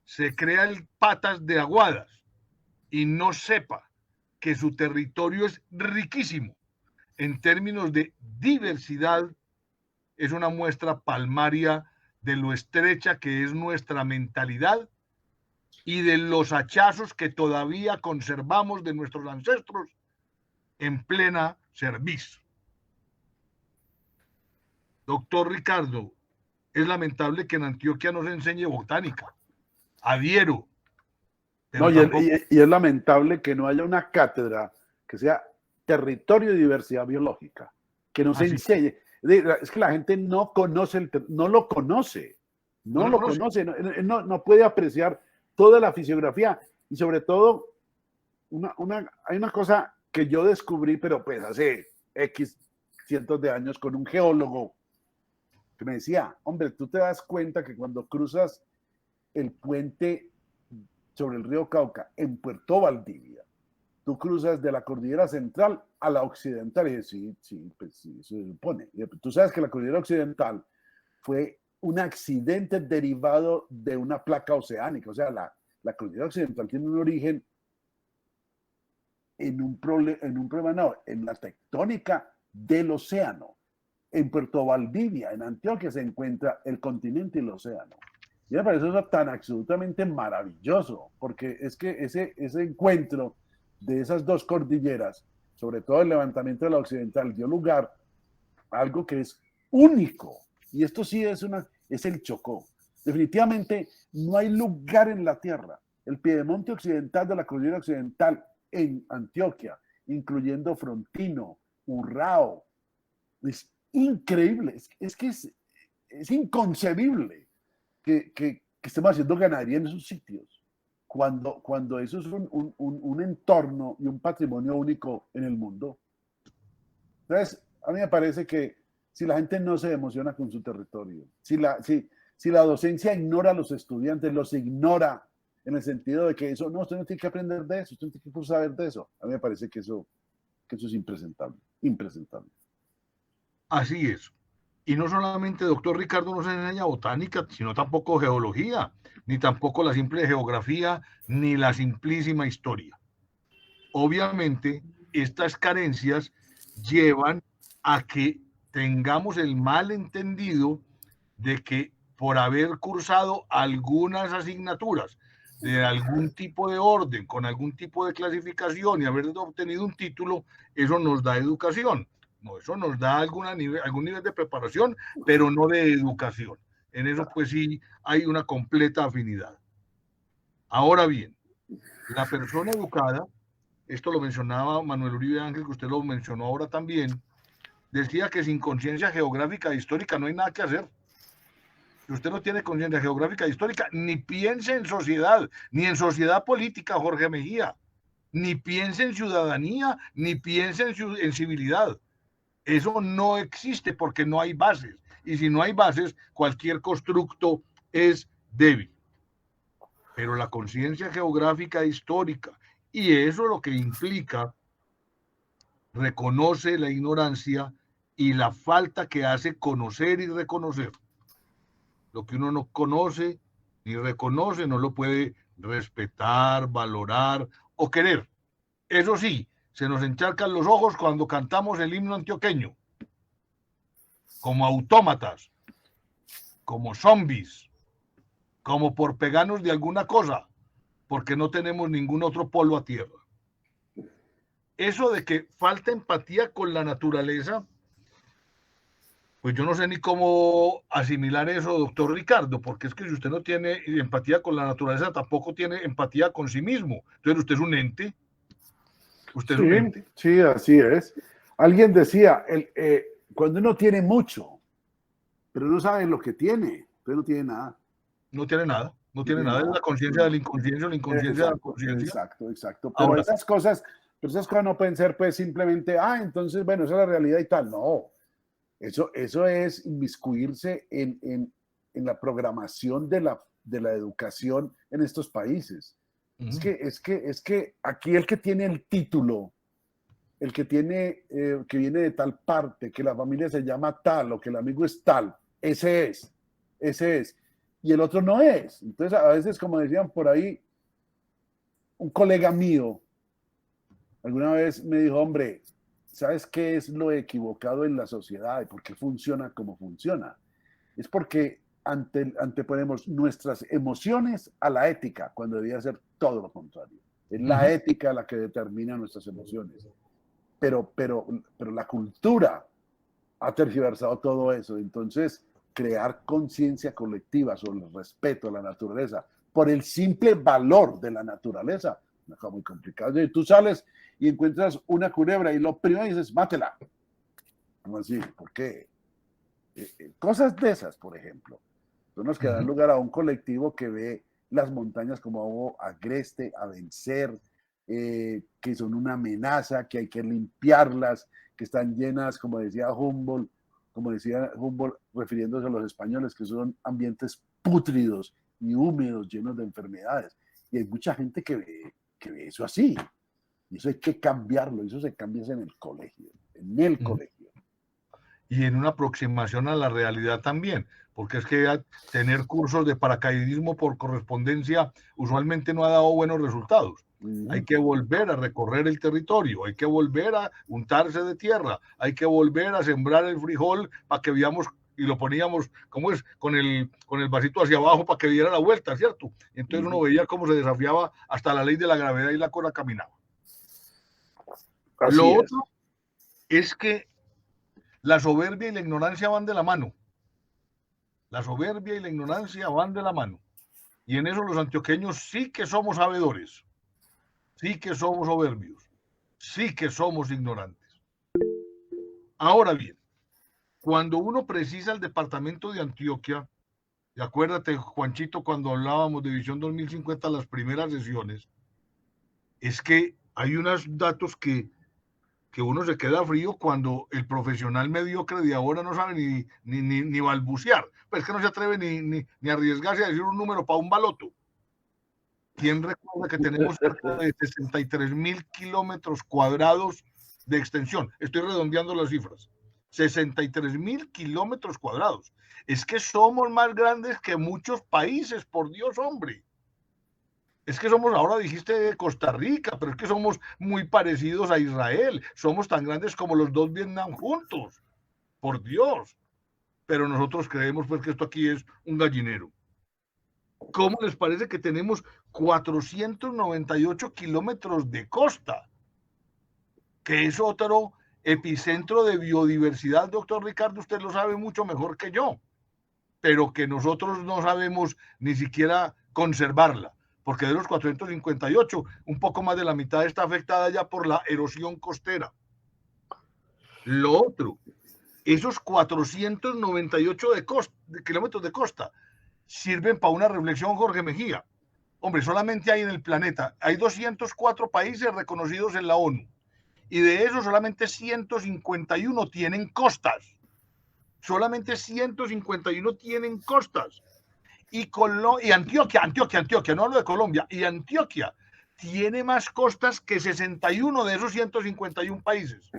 se crea el patas de aguadas y no sepa que su territorio es riquísimo en términos de diversidad, es una muestra palmaria de lo estrecha que es nuestra mentalidad y de los hachazos que todavía conservamos de nuestros ancestros en plena cerviz. Doctor Ricardo, es lamentable que en Antioquia no se enseñe botánica. Adhiero. No, y es lamentable que no haya una cátedra que sea territorio y diversidad biológica, que no se enseñe. Es que la gente no conoce, no lo conoce, no puede apreciar toda la fisiografía y sobre todo hay una cosa que yo descubrí, pero pues hace X cientos de años con un geólogo que me decía, hombre, tú te das cuenta que cuando cruzas el puente sobre el río Cauca en Puerto Valdivia, tú cruzas de la cordillera central a la occidental. Y sí, pues sí, se supone. Tú sabes que la cordillera occidental fue un accidente derivado de una placa oceánica. O sea, la cordillera occidental tiene un origen en la tectónica del océano. En Puerto Valdivia, en Antioquia, se encuentra el continente y el océano. Y me parece eso tan absolutamente maravilloso, porque es que ese encuentro de esas dos cordilleras, sobre todo el levantamiento de la occidental, dio lugar a algo que es único. Y esto sí es el Chocó. Definitivamente no hay lugar en la tierra. El piedemonte occidental de la cordillera occidental en Antioquia, incluyendo Frontino, Urrao, Es increíble, es inconcebible que estemos haciendo ganadería en esos sitios, cuando eso es un entorno y un patrimonio único en el mundo. Entonces, a mí me parece que si la gente no se emociona con su territorio, si la docencia ignora a los estudiantes, los ignora en el sentido de que eso, no, usted no tiene que aprender de eso, usted no tiene que saber de eso, a mí me parece que eso es impresentable, impresentable. Así es. Y no solamente, doctor Ricardo, nos enseña botánica, sino tampoco geología, ni tampoco la simple geografía, ni la simplísima historia. Obviamente, estas carencias llevan a que tengamos el malentendido de que por haber cursado algunas asignaturas de algún tipo de orden, con algún tipo de clasificación y haber obtenido un título, eso nos da educación. No, eso nos da algún nivel de preparación, pero no de educación. En eso, pues sí, hay una completa afinidad. Ahora bien, la persona educada, esto lo mencionaba Manuel Uribe Ángel, que usted lo mencionó ahora también, decía que sin conciencia geográfica e histórica no hay nada que hacer. Si usted no tiene conciencia geográfica e histórica, ni piense en sociedad, ni en sociedad política, Jorge Mejía, ni piense en ciudadanía, ni piense en civilidad. Eso no existe porque no hay bases. Y si no hay bases, cualquier constructo es débil. Pero la conciencia geográfica e histórica, y eso lo que implica, reconoce la ignorancia y la falta que hace conocer y reconocer. Lo que uno no conoce ni reconoce no lo puede respetar, valorar o querer. Eso sí, se nos encharcan los ojos cuando cantamos el himno antioqueño, como autómatas, como zombies, como por pegarnos de alguna cosa, porque no tenemos ningún otro polo a tierra. Eso de que falta empatía con la naturaleza, pues yo no sé ni cómo asimilar eso, doctor Ricardo, porque es que si usted no tiene empatía con la naturaleza, tampoco tiene empatía con sí mismo. Entonces usted es un ente. Usted es un ente. Sí, así es. Alguien decía, cuando uno tiene mucho, pero no sabe lo que tiene, entonces no tiene nada. No tiene nada, no tiene nada. Es la conciencia de la inconsciencia, la inconsciencia de la conciencia. Exacto. Pero Ahora, esas cosas no pueden ser pues simplemente, entonces, bueno, esa es la realidad y tal. No, eso es inmiscuirse en la programación de la educación en estos países. Es que aquí el que tiene el título, el que tiene, que viene de tal parte, que la familia se llama tal o que el amigo es tal, ese es. Y el otro no es. Entonces, a veces, como decían por ahí, un colega mío alguna vez me dijo, hombre, ¿sabes qué es lo equivocado en la sociedad y por qué funciona como funciona? Es porque anteponemos nuestras emociones a la ética, cuando debía ser todo lo contrario. Es la ética la que determina nuestras emociones. Pero la cultura ha tergiversado todo eso. Entonces, crear conciencia colectiva sobre el respeto a la naturaleza, por el simple valor de la naturaleza, es muy complicado. Y tú sales y encuentras una culebra y lo primero dices, mátela. ¿Cómo así? ¿Por qué? Cosas de esas, por ejemplo, son las que dan lugar a un colectivo que ve las montañas como algo agreste, a vencer, que son una amenaza, que hay que limpiarlas, que están llenas, como decía Humboldt, refiriéndose a los españoles, que son ambientes pútridos y húmedos, llenos de enfermedades. Y hay mucha gente que ve eso así. Y eso hay que cambiarlo, eso se cambia en el colegio, colegio. Y en una aproximación a la realidad también, porque es que tener cursos de paracaidismo por correspondencia usualmente no ha dado buenos resultados. Hay que volver a recorrer el territorio, hay que volver a untarse de tierra, hay que volver a sembrar el frijol para que veamos, y lo poníamos, ¿cómo es? Con el vasito hacia abajo para que diera la vuelta, ¿cierto? Entonces uno veía cómo se desafiaba hasta la ley de la gravedad y la cosa caminaba. Lo otro es que la soberbia y la ignorancia van de la mano. La soberbia y la ignorancia van de la mano. Y en eso los antioqueños sí que somos sabedores, sí que somos soberbios, sí que somos ignorantes. Ahora bien, Cuando uno precisa el departamento de Antioquia, y acuérdate, Juanchito, cuando hablábamos de Visión 2050, las primeras sesiones, es que hay unos datos que uno se queda frío cuando el profesional mediocre de ahora no sabe ni balbucear. Pues es que no se atreve ni arriesgarse a decir un número para un baloto. ¿Quién recuerda que tenemos cerca de 63.000 kilómetros cuadrados de extensión? Estoy redondeando las cifras. 63.000 kilómetros cuadrados. Es que somos más grandes que muchos países, por Dios, hombre. Es que somos, ahora dijiste Costa Rica, pero es que somos muy parecidos a Israel. Somos tan grandes como los dos Vietnam juntos. Por Dios. Pero nosotros creemos pues que esto aquí es un gallinero. ¿Cómo les parece que tenemos 498 kilómetros de costa? Que es otro epicentro de biodiversidad, doctor Ricardo, usted lo sabe mucho mejor que yo, pero que nosotros no sabemos ni siquiera conservarla, porque de los 458, un poco más de la mitad está afectada ya por la erosión costera. Lo otro, esos 498 de kilómetros de costa sirven para una reflexión, Jorge Mejía. Hombre, solamente hay en el planeta, hay 204 países reconocidos en la ONU, y de esos solamente 151 tienen costas. Solamente 151 tienen costas. Y Antioquia, no hablo de Colombia, y Antioquia tiene más costas que 61 de esos 151 países.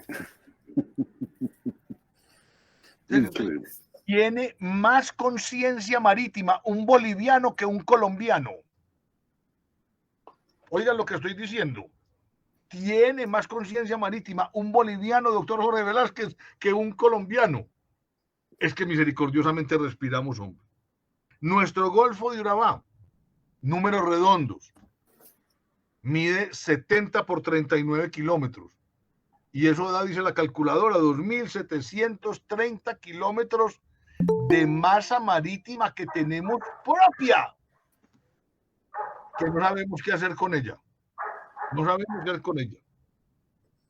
Increíble. Tiene más conciencia marítima un boliviano que un colombiano. Oigan lo que estoy diciendo. Tiene más conciencia marítima un boliviano, doctor Jorge Velázquez, que un colombiano. Es que misericordiosamente respiramos, hombre. Nuestro Golfo de Urabá, números redondos, mide 70 por 39 kilómetros. Y eso da, dice la calculadora, 2.730 kilómetros de masa marítima que tenemos propia, que no sabemos qué hacer con ella. No sabemos qué hacer con ella.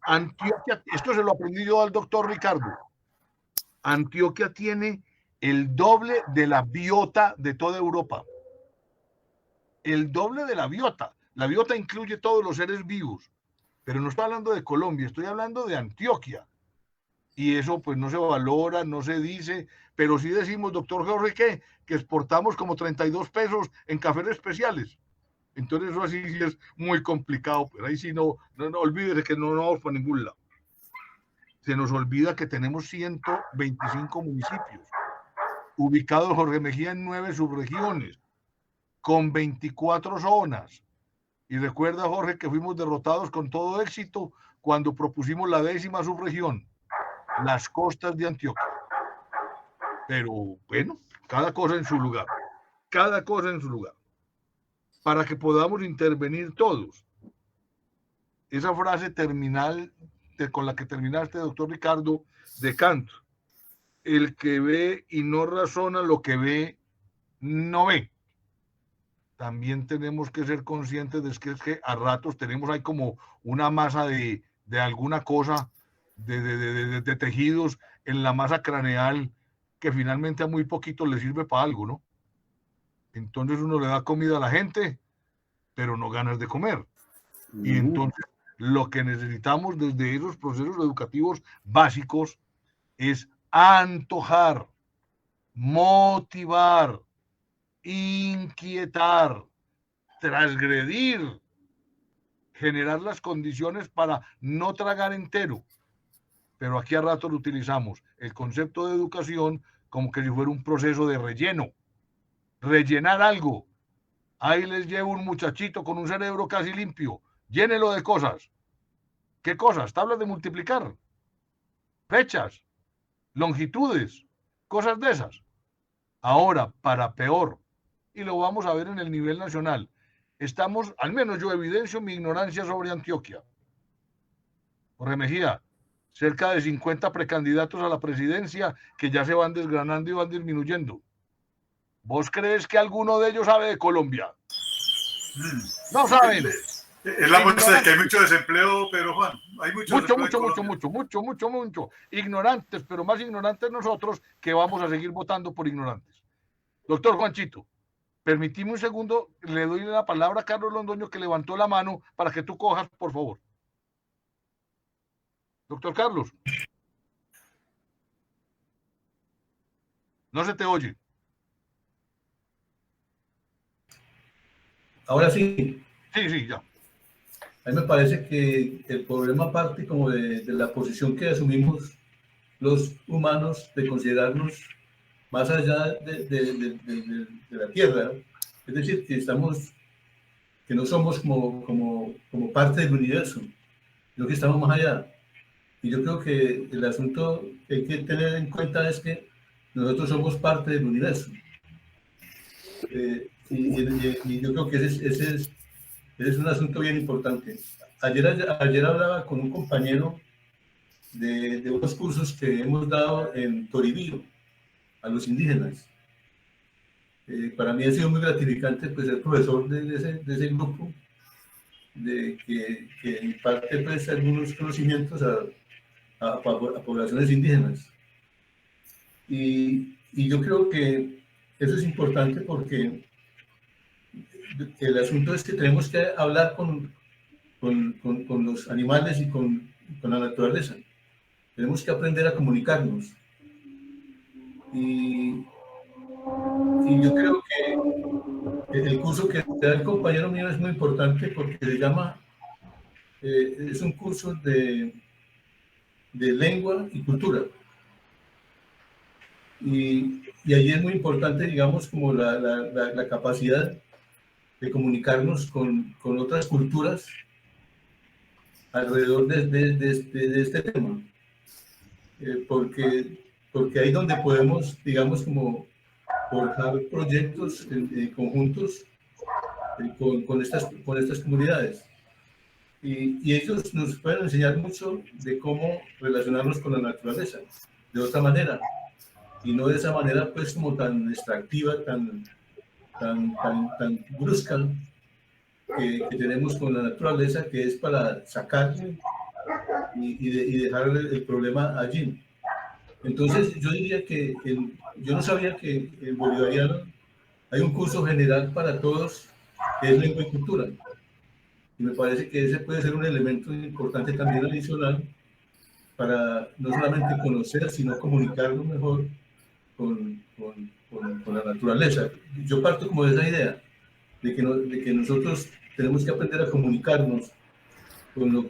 Antioquia, esto se lo aprendí yo al doctor Ricardo. Antioquia tiene el doble de la biota de toda Europa. El doble de la biota. La biota incluye todos los seres vivos. Pero no estoy hablando de Colombia, estoy hablando de Antioquia. Y eso pues no se valora, no se dice, pero sí decimos, doctor Jorge, que exportamos como 32 pesos en cafés especiales. Entonces eso así sí es muy complicado, pero ahí sí no olvídese que no vamos para ningún lado. Se nos olvida que tenemos 125 municipios, ubicados, Jorge Mejía, en 9 subregiones, con 24 zonas. Y recuerda, Jorge, que fuimos derrotados con todo éxito cuando propusimos la 10ª subregión, las costas de Antioquia. Pero bueno, cada cosa en su lugar, cada cosa en su lugar, para que podamos intervenir todos. Esa frase terminal con la que terminaste, doctor Ricardo, de Kant: el que ve y no razona, lo que ve, no ve. También tenemos que ser conscientes de que a ratos tenemos ahí como una masa de alguna cosa, de tejidos en la masa craneal, que finalmente a muy poquito le sirve para algo, ¿no? Entonces uno le da comida a la gente, pero no ganas de comer. Y entonces lo que necesitamos desde esos procesos educativos básicos es antojar, motivar, inquietar, transgredir, generar las condiciones para no tragar entero. Pero aquí a rato lo utilizamos el concepto de educación como que si fuera un proceso de relleno. Rellenar algo. Ahí les llevo un muchachito con un cerebro casi limpio. Llénelo de cosas. ¿Qué cosas? Tablas de multiplicar, fechas, longitudes, cosas de esas. Ahora, para peor, y lo vamos a ver en el nivel nacional, estamos, al menos yo evidencio mi ignorancia sobre Antioquia. Jorge Mejía, cerca de 50 precandidatos a la presidencia que ya se van desgranando y van disminuyendo. ¿Vos crees que alguno de ellos sabe de Colombia? No saben. Es la muestra de que hay mucho desempleo, Pedro Juan. Hay mucho mucho. Ignorantes, pero más ignorantes nosotros, que vamos a seguir votando por ignorantes. Doctor Juanchito, permitime un segundo, le doy la palabra a Carlos Londoño, que levantó la mano para que tú cojas, por favor. Doctor Carlos. No se te oye. Ahora sí. Sí, ya. A mí me parece que el problema parte como de la posición que asumimos los humanos de considerarnos más allá de la Tierra. Es decir, que no somos como parte del universo, sino que estamos más allá. Y yo creo que el asunto que hay que tener en cuenta es que nosotros somos parte del universo. Y yo creo que ese es un asunto bien importante. Ayer hablaba con un compañero de unos cursos que hemos dado en Toribío a los indígenas. Para mí ha sido muy gratificante pues, ser profesor de ese grupo, de que imparte pues, algunos conocimientos a poblaciones indígenas. Y yo creo que eso es importante porque el asunto es que tenemos que hablar con los animales y con la naturaleza. Tenemos que aprender a comunicarnos. Y yo creo que el curso que da el compañero mío es muy importante porque se llama, es un curso de lengua y cultura. Y allí es muy importante, digamos, como la capacidad de comunicarnos con otras culturas alrededor de este tema. Porque ahí donde podemos, digamos, como forjar proyectos conjuntos con estas comunidades. Y ellos nos pueden enseñar mucho de cómo relacionarnos con la naturaleza, de otra manera. Y no de esa manera, pues, como tan extractiva, tan brusca que tenemos con la naturaleza, que es para sacarle y dejarle el problema allí. Entonces, yo diría que yo no sabía que en Bolivariano hay un curso general para todos, que es lengua y cultura. Y me parece que ese puede ser un elemento importante también adicional para no solamente conocer, sino comunicarnos mejor con la naturaleza. Yo parto como de esa idea, de que nosotros tenemos que aprender a comunicarnos con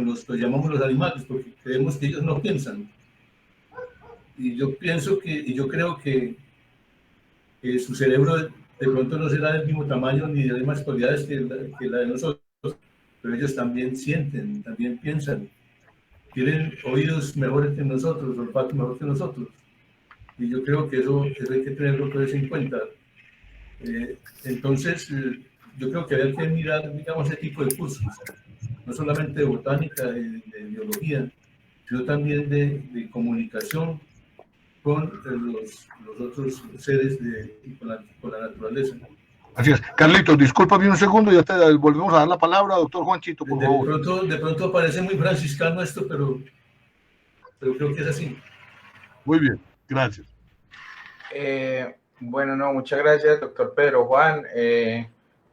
los que llamamos los animales, porque creemos que ellos no piensan. Y yo creo que su cerebro de pronto no será del mismo tamaño ni de las mismas cualidades que la de nosotros, pero ellos también sienten, también piensan, tienen oídos mejores que nosotros, olfato mejor que nosotros. Y yo creo que eso hay que tenerlo todo eso en cuenta. Entonces, yo creo que hay que mirar, digamos, ese tipo de cursos, no solamente de botánica, de biología, sino también de comunicación con los otros seres con la naturaleza. Así es. Carlitos, discúlpame un segundo, ya te volvemos a dar la palabra, doctor Juanchito, por favor. De pronto parece muy franciscano esto, pero creo que es así. Muy bien, gracias. Bueno, no, muchas gracias, doctor Pedro Juan.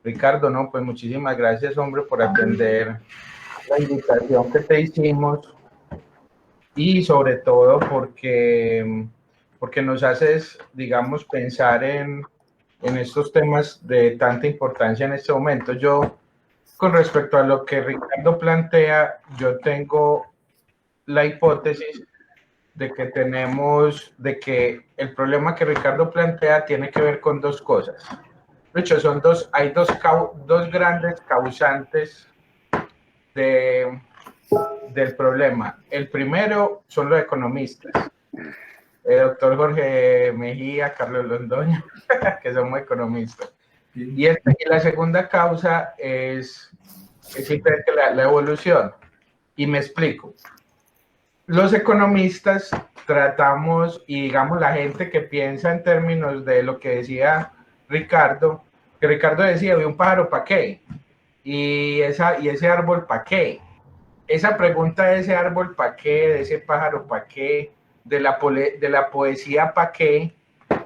Ricardo, no, pues muchísimas gracias, hombre, por atender la invitación que te hicimos y sobre todo porque nos haces, digamos, pensar en estos temas de tanta importancia en este momento. Yo, con respecto a lo que Ricardo plantea, yo tengo la hipótesis de que el problema que Ricardo plantea tiene que ver con dos cosas. De hecho, hay dos grandes causantes del problema. El primero son los economistas. El doctor Jorge Mejía, Carlos Londoño, que somos economistas. Y la segunda causa es simplemente la evolución. Y me explico. Los economistas tratamos, y digamos la gente que piensa en términos de lo que decía Ricardo, que Ricardo decía, ¿ve un pájaro para qué? y ese árbol ¿para qué? Esa pregunta de ese árbol ¿para qué? De ese pájaro ¿para qué? De la poesía ¿para qué?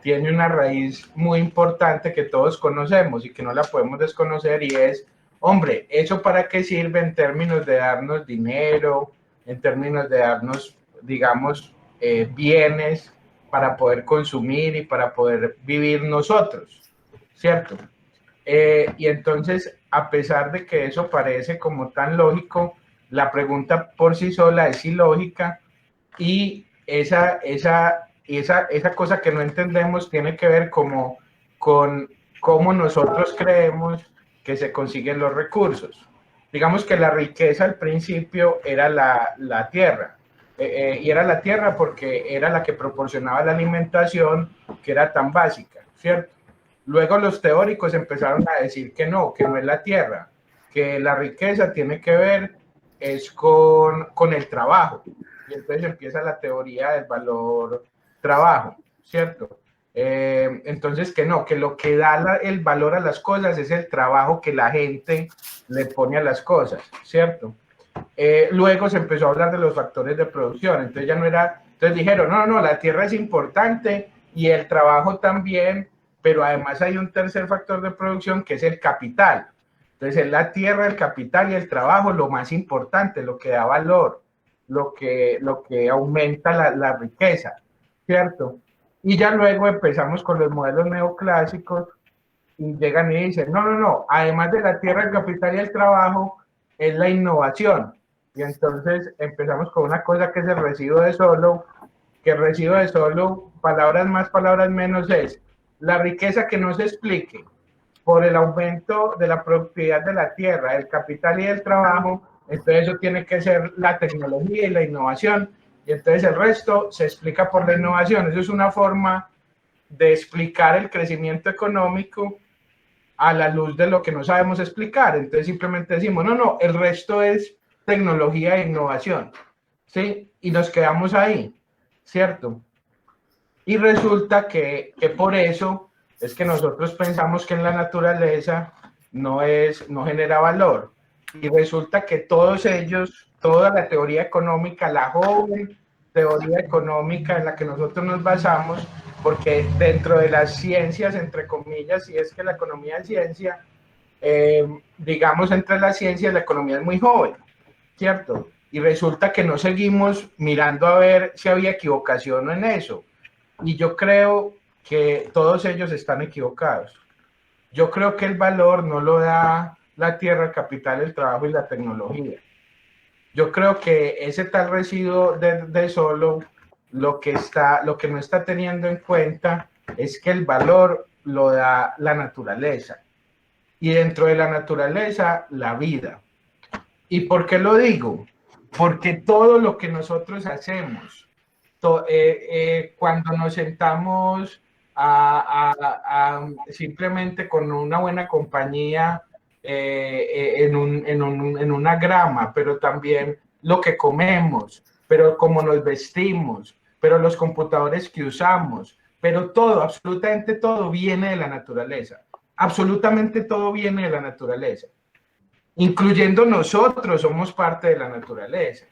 Tiene una raíz muy importante que todos conocemos y que no la podemos desconocer, y es, hombre, ¿eso para qué sirve en términos de darnos dinero, en términos de darnos, digamos, bienes para poder consumir y para poder vivir nosotros, ¿cierto? Y entonces, a pesar de que eso parece como tan lógico, la pregunta por sí sola es ilógica, y esa cosa que no entendemos tiene que ver con cómo nosotros creemos que se consiguen los recursos. Digamos que la riqueza al principio era la tierra, y era la tierra porque era la que proporcionaba la alimentación, que era tan básica, ¿cierto? Luego los teóricos empezaron a decir que no es la tierra, que la riqueza tiene que ver es con el trabajo. Y entonces empieza la teoría del valor trabajo, ¿cierto? Entonces que lo que da el valor a las cosas es el trabajo que la gente le pone a las cosas, ¿cierto? Luego se empezó a hablar de los factores de producción, entonces ya no era, entonces dijeron, no, la tierra es importante y el trabajo también, pero además hay un tercer factor de producción que es el capital. Entonces es la tierra, el capital y el trabajo lo más importante, lo que da valor, lo que aumenta la riqueza, ¿cierto? Y ya luego empezamos con los modelos neoclásicos y llegan y dicen, no, además de la tierra, el capital y el trabajo, es la innovación. Y entonces empezamos con una cosa que es el residuo de Solow, que el residuo de Solow, palabras más, palabras menos, es la riqueza que no se explique por el aumento de la productividad de la tierra, el capital y el trabajo. Entonces eso tiene que ser la tecnología y la innovación, y entonces el resto se explica por la innovación. Eso es una forma de explicar el crecimiento económico a la luz de lo que no sabemos explicar. Entonces simplemente decimos, no, el resto es tecnología e innovación, ¿sí? Y nos quedamos ahí, ¿cierto? Y resulta que por eso es que nosotros pensamos que en la naturaleza no genera valor. Y resulta que todos ellos, toda la teoría económica, la joven teoría económica en la que nosotros nos basamos, porque dentro de las ciencias, entre comillas, si es que la economía es ciencia, digamos, entre las ciencias la economía es muy joven, ¿cierto? Y resulta que no seguimos mirando a ver si había equivocación en eso. Y yo creo que todos ellos están equivocados. Yo creo que el valor no lo da la tierra, el capital, el trabajo y la tecnología. Yo creo que ese tal residuo de Solow lo que no está teniendo en cuenta es que el valor lo da la naturaleza. Y dentro de la naturaleza, la vida. ¿Y por qué lo digo? Porque todo lo que nosotros hacemos, cuando nos sentamos simplemente con una buena compañía en una grama, pero también lo que comemos, pero cómo nos vestimos, pero los computadores que usamos, pero todo, absolutamente todo viene de la naturaleza. Absolutamente todo viene de la naturaleza. Incluyendo nosotros, somos parte de la naturaleza.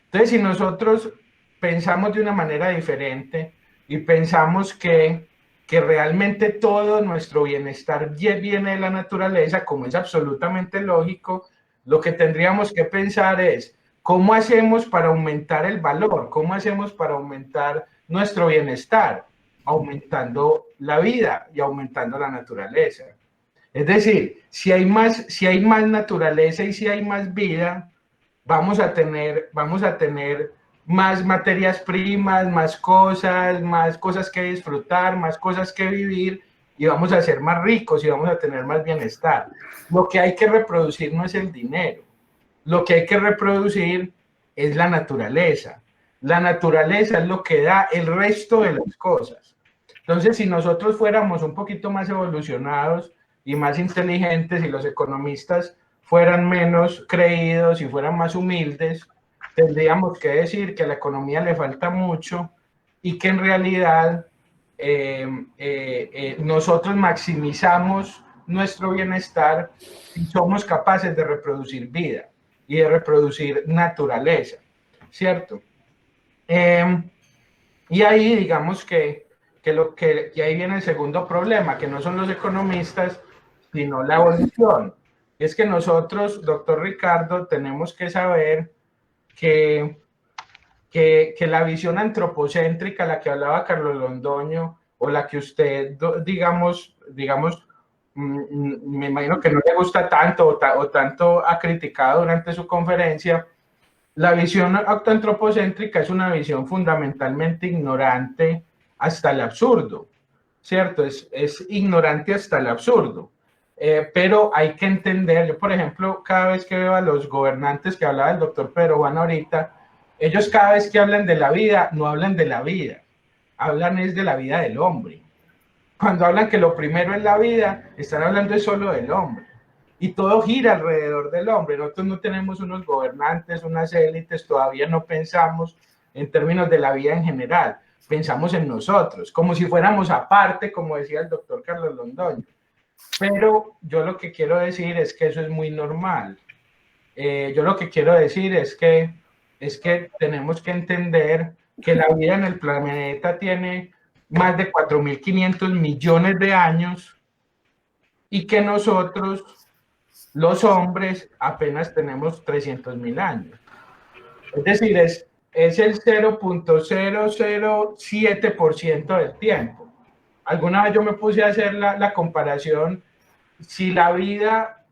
Entonces, si nosotros pensamos de una manera diferente y pensamos que realmente todo nuestro bienestar viene de la naturaleza, como es absolutamente lógico, lo que tendríamos que pensar es cómo hacemos para aumentar el valor, cómo hacemos para aumentar nuestro bienestar, aumentando la vida y aumentando la naturaleza. Es decir, si hay más naturaleza y si hay más vida, vamos a tener más materias primas, más cosas que disfrutar, más cosas que vivir, y vamos a ser más ricos y vamos a tener más bienestar. Lo que hay que reproducir no es el dinero, lo que hay que reproducir es la naturaleza. La naturaleza es lo que da el resto de las cosas. Entonces, si nosotros fuéramos un poquito más evolucionados y más inteligentes, y los economistas fueran menos creídos y fueran más humildes, tendríamos que decir que a la economía le falta mucho y que en realidad nosotros maximizamos nuestro bienestar si somos capaces de reproducir vida y de reproducir naturaleza, ¿cierto? Y ahí digamos que y ahí viene el segundo problema, que no son los economistas, sino la evolución. Es que nosotros, doctor Ricardo, tenemos que saber que la visión antropocéntrica, la que hablaba Carlos Londoño, o la que usted, digamos, me imagino que no le gusta tanto o tanto ha criticado durante su conferencia, la visión antropocéntrica es una visión fundamentalmente ignorante hasta el absurdo, ¿cierto? Es ignorante hasta el absurdo. Pero hay que entender, yo por ejemplo, cada vez que veo a los gobernantes que hablaba el doctor Pedro Juan ahorita, ellos cada vez que hablan de la vida, no hablan de la vida, hablan es de la vida del hombre. Cuando hablan que lo primero es la vida, están hablando solo del hombre. Y todo gira alrededor del hombre. Nosotros no tenemos unos gobernantes, unas élites, todavía no pensamos en términos de la vida en general. Pensamos en nosotros, como si fuéramos aparte, como decía el doctor Carlos Londoño. Pero yo lo que quiero decir es que eso es muy normal. Yo lo que quiero decir es que tenemos que entender que la vida en el planeta tiene más de 4.500 millones de años y que nosotros, los hombres, apenas tenemos 300.000 años. Es decir, es el 0.007% del tiempo. Alguna vez yo me puse a hacer la comparación, si la vida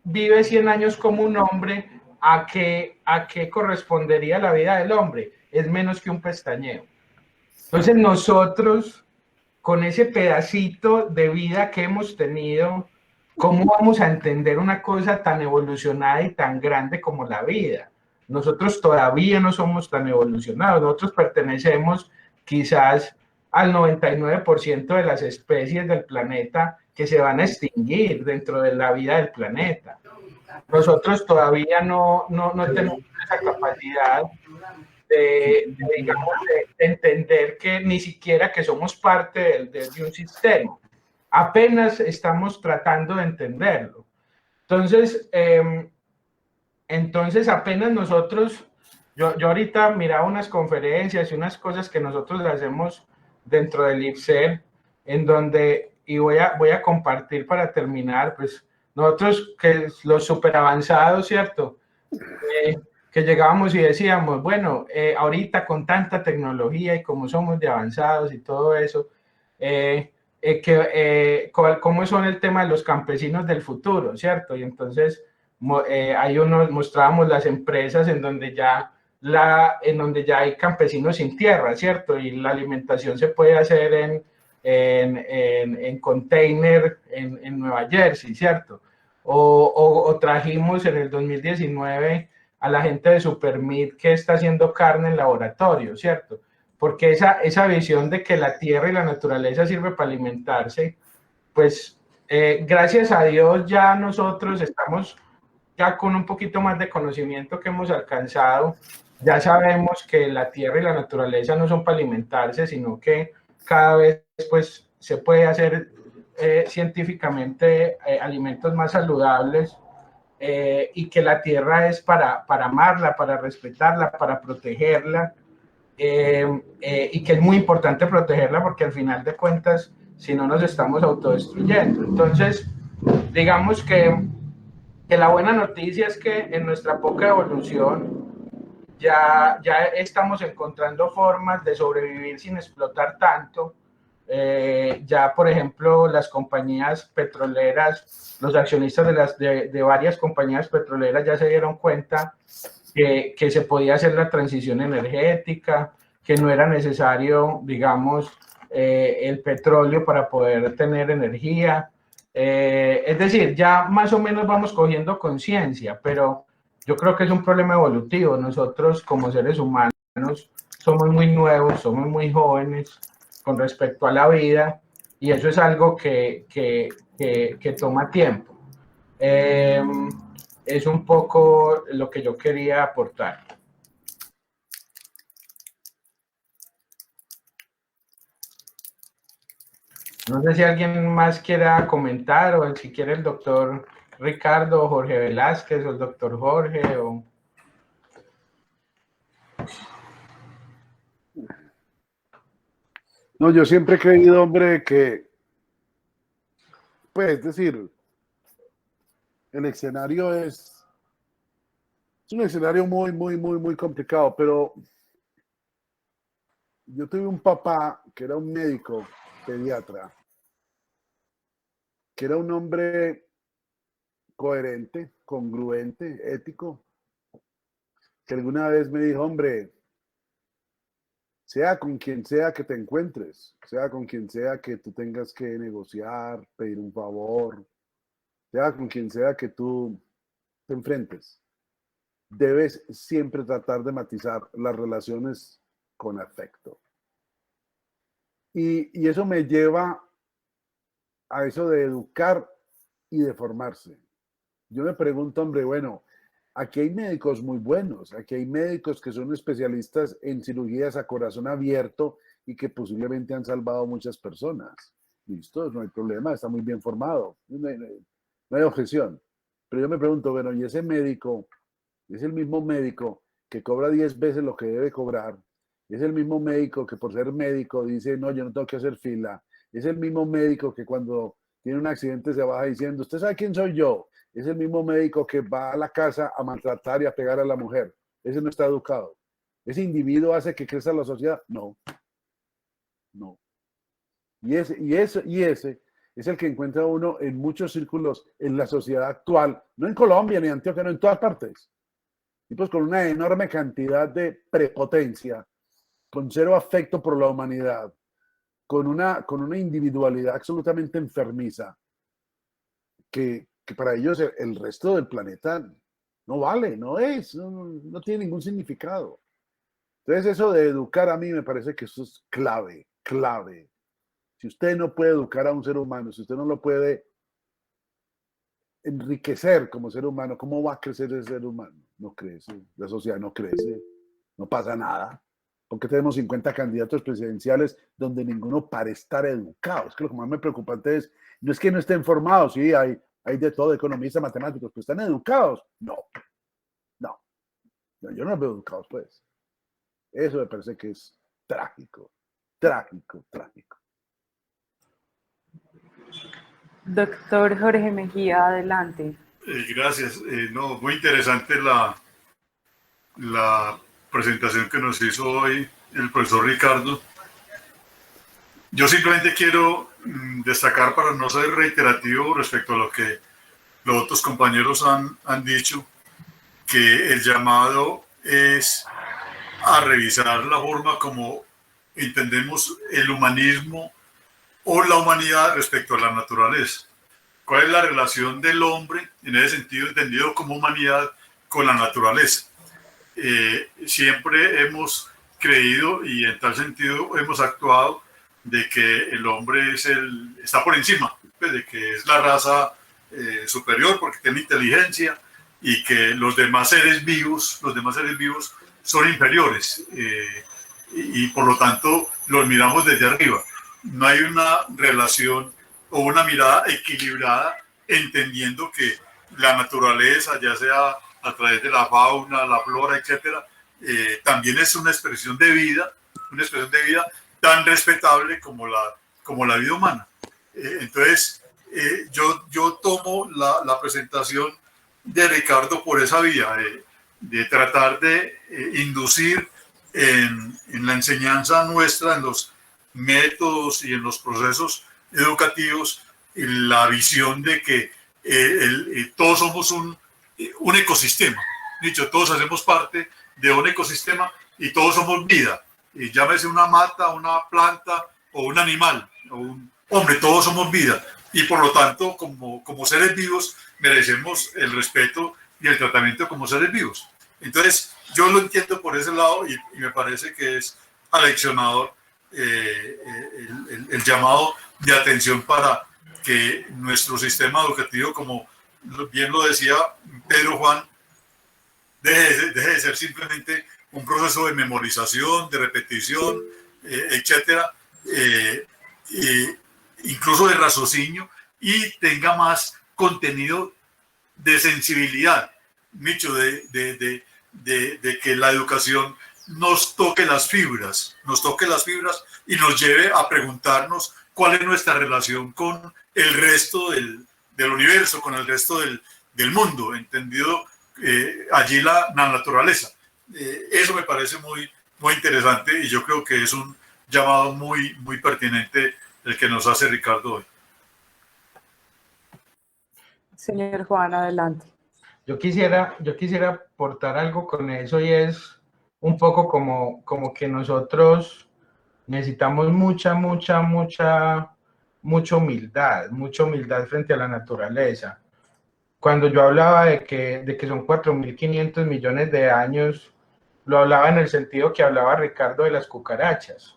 vive 100 años como un hombre, ¿a qué correspondería la vida del hombre? Es menos que un pestañeo. Entonces nosotros, con ese pedacito de vida que hemos tenido, ¿cómo vamos a entender una cosa tan evolucionada y tan grande como la vida? Nosotros todavía no somos tan evolucionados, nosotros pertenecemos quizás al 99% de las especies del planeta que se van a extinguir dentro de la vida del planeta. Nosotros todavía no tenemos esa capacidad de entender que ni siquiera que somos parte de un sistema. Apenas estamos tratando de entenderlo. Entonces apenas nosotros, yo ahorita miraba unas conferencias y unas cosas que nosotros hacemos dentro del IPSER, en donde, y voy a compartir para terminar, pues nosotros que los super avanzados, ¿cierto? Que llegábamos y decíamos, bueno, ahorita con tanta tecnología y como somos de avanzados y todo eso, cómo son el tema de los campesinos del futuro, ¿cierto? Y entonces ahí mostrábamos las empresas en donde ya hay campesinos sin tierra, ¿cierto? Y la alimentación se puede hacer en container en Nueva Jersey, ¿cierto? O trajimos en el 2019 a la gente de Supermeat que está haciendo carne en laboratorio, ¿cierto? Porque esa visión de que la tierra y la naturaleza sirve para alimentarse, pues gracias a Dios ya nosotros estamos ya con un poquito más de conocimiento que hemos alcanzado, ya sabemos que la tierra y la naturaleza no son para alimentarse, sino que cada vez pues se puede hacer científicamente alimentos más saludables, y que la tierra es para amarla, para respetarla, para protegerla, y que es muy importante protegerla porque al final de cuentas, si no nos estamos autodestruyendo. Entonces, digamos que la buena noticia es que en nuestra poca evolución ya estamos encontrando formas de sobrevivir sin explotar tanto. Ya, por ejemplo, las compañías petroleras, los accionistas de varias compañías petroleras ya se dieron cuenta que se podía hacer la transición energética, que no era necesario, digamos, el petróleo para poder tener energía. Es decir, ya más o menos vamos cogiendo conciencia, pero yo creo que es un problema evolutivo. Nosotros como seres humanos somos muy nuevos, somos muy jóvenes con respecto a la vida, y eso es algo que toma tiempo. Es un poco lo que yo quería aportar. No sé si alguien más quiera comentar o si quiere el doctor Ricardo, Jorge Velázquez o el doctor Jorge o... No, yo siempre he creído, hombre, que, pues, es decir, el escenario es un escenario muy complicado, pero yo tuve un papá que era un médico pediatra, que era un hombre coherente, congruente, ético, que alguna vez me dijo, hombre, sea con quien sea que te encuentres, sea con quien sea que tú tengas que negociar, pedir un favor, sea con quien sea que tú te enfrentes, debes siempre tratar de matizar las relaciones con afecto. Y eso me lleva a eso de educar y de formarse. Yo me pregunto, hombre, bueno, aquí hay médicos muy buenos, aquí hay médicos que son especialistas en cirugías a corazón abierto y que posiblemente han salvado muchas personas. Listo, no hay problema, está muy bien formado, no hay objeción. Pero yo me pregunto, bueno, ¿y ese médico es el mismo médico que cobra 10 veces lo que debe cobrar? Es el mismo médico que por ser médico dice, no, yo no tengo que hacer fila. Es el mismo médico que cuando tiene un accidente se baja diciendo, ¿usted sabe quién soy yo? Es el mismo médico que va a la casa a maltratar y a pegar a la mujer. Ese no está educado. ¿Ese individuo hace que crezca la sociedad? No. No. Y ese es el que encuentra uno en muchos círculos en la sociedad actual, no en Colombia ni en Antioquia, no en todas partes. Y pues con una enorme cantidad de prepotencia, con cero afecto por la humanidad, con una individualidad absolutamente enfermiza, que para ellos el resto del planeta no vale, no tiene ningún significado. Entonces eso de educar a mí me parece que eso es clave. Si usted no puede educar a un ser humano, si usted no lo puede enriquecer como ser humano, ¿cómo va a crecer ese ser humano? No crece, la sociedad no crece, no pasa nada. Porque tenemos 50 candidatos presidenciales donde ninguno parece estar educado. Es que lo que más me preocupante es, no es que no estén formados, sí, hay de todo, economistas, matemáticos, pero ¿están educados? No, yo no los veo educados, pues. Eso me parece que es trágico. Doctor Jorge Mejía, adelante. Gracias. No, muy interesante la presentación que nos hizo hoy el profesor Ricardo. Yo simplemente quiero destacar, para no ser reiterativo respecto a lo que los otros compañeros han dicho, que el llamado es a revisar la forma como entendemos el humanismo o la humanidad respecto a la naturaleza. ¿Cuál es la relación del hombre, en ese sentido entendido como humanidad, con la naturaleza? Siempre hemos creído y en tal sentido hemos actuado de que el hombre está por encima, pues, de que es la raza superior porque tiene inteligencia y que los demás seres vivos son inferiores y por lo tanto los miramos desde arriba. No hay una relación o una mirada equilibrada, entendiendo que la naturaleza, ya sea a través de la fauna, la flora, etcétera, también es una expresión de vida tan respetable como la vida humana. Entonces, yo tomo la presentación de Ricardo por esa vía, de tratar de inducir en la enseñanza nuestra, en los métodos y en los procesos educativos, la visión de que todos somos un ecosistema. Dicho, todos hacemos parte de un ecosistema y todos somos vida. Llámese una mata, una planta o un animal, o un hombre, todos somos vida. Y por lo tanto, como seres vivos, merecemos el respeto y el tratamiento como seres vivos. Entonces, yo lo entiendo por ese lado y me parece que es aleccionador el llamado de atención para que nuestro sistema educativo, como bien lo decía Pedro Juan, deje de ser simplemente un proceso de memorización, de repetición, etcétera, incluso de raciocinio, y tenga más contenido de sensibilidad, Micho, de que la educación nos toque las fibras y nos lleve a preguntarnos cuál es nuestra relación con el resto del universo, con el resto del mundo, entendido allí la naturaleza. Eso me parece muy, muy interesante, y yo creo que es un llamado muy, muy pertinente el que nos hace Ricardo hoy. Señor Juan, adelante. Yo quisiera aportar algo con eso, y es un poco como que nosotros necesitamos mucha humildad frente a la naturaleza. Cuando yo hablaba de que son 4.500 millones de años, lo hablaba en el sentido que hablaba Ricardo de las cucarachas.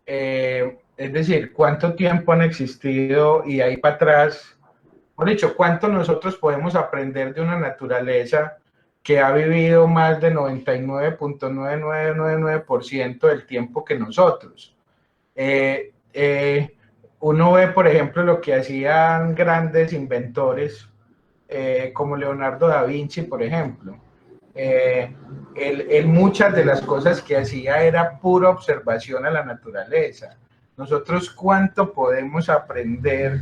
Es decir, ¿cuánto tiempo han existido? Y ahí para atrás, por dicho, ¿cuánto nosotros podemos aprender de una naturaleza que ha vivido más de 99.9999% del tiempo que nosotros? Uno ve, por ejemplo, lo que hacían grandes inventores, como Leonardo da Vinci, por ejemplo. Muchas de las cosas que hacía era pura observación a la naturaleza. Nosotros, ¿cuánto podemos aprender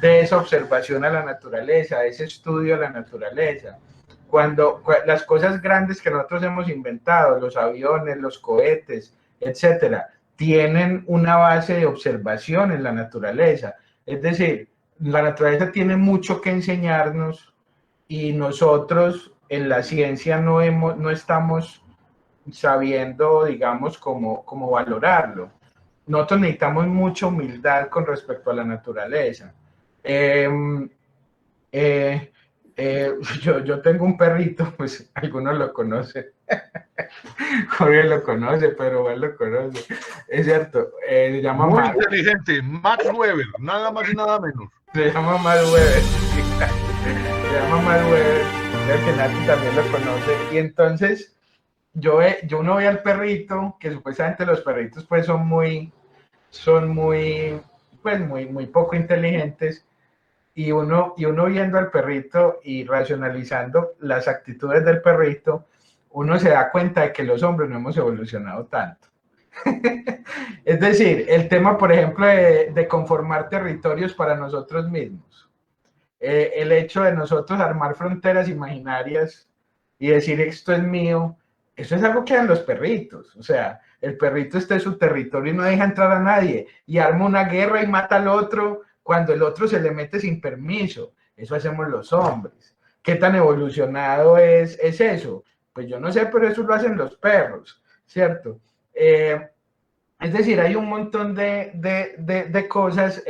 de esa observación a la naturaleza, de ese estudio a la naturaleza? Cuando las cosas grandes que nosotros hemos inventado, los aviones, los cohetes, etcétera, tienen una base de observación en la naturaleza. Es decir, la naturaleza tiene mucho que enseñarnos, y nosotros en la ciencia no estamos sabiendo, digamos, cómo valorarlo. Nosotros necesitamos mucha humildad con respecto a la naturaleza. Yo tengo un perrito, pues algunos lo conocen. Jorge lo conoce, pero él lo conoce. Es cierto, se llama muy Max. Inteligente, Max Weber, nada más y nada menos. Se llama Max Weber. Se llama Max Weber. Creo que Nati también lo conoce. Y entonces, uno ve al perrito, que supuestamente los perritos pues son muy poco inteligentes, y uno viendo al perrito y racionalizando las actitudes del perrito, uno se da cuenta de que los hombres no hemos evolucionado tanto. Es decir, el tema, por ejemplo, de conformar territorios para nosotros mismos, el hecho de nosotros armar fronteras imaginarias y decir esto es mío, eso es algo que hacen los perritos. O sea, el perrito está en su territorio y no deja entrar a nadie, y arma una guerra y mata al otro cuando el otro se le mete sin permiso. Eso hacemos los hombres. ¿Qué tan evolucionado es eso? Pues yo no sé, pero eso lo hacen los perros, ¿cierto? Es decir, hay un montón de cosas.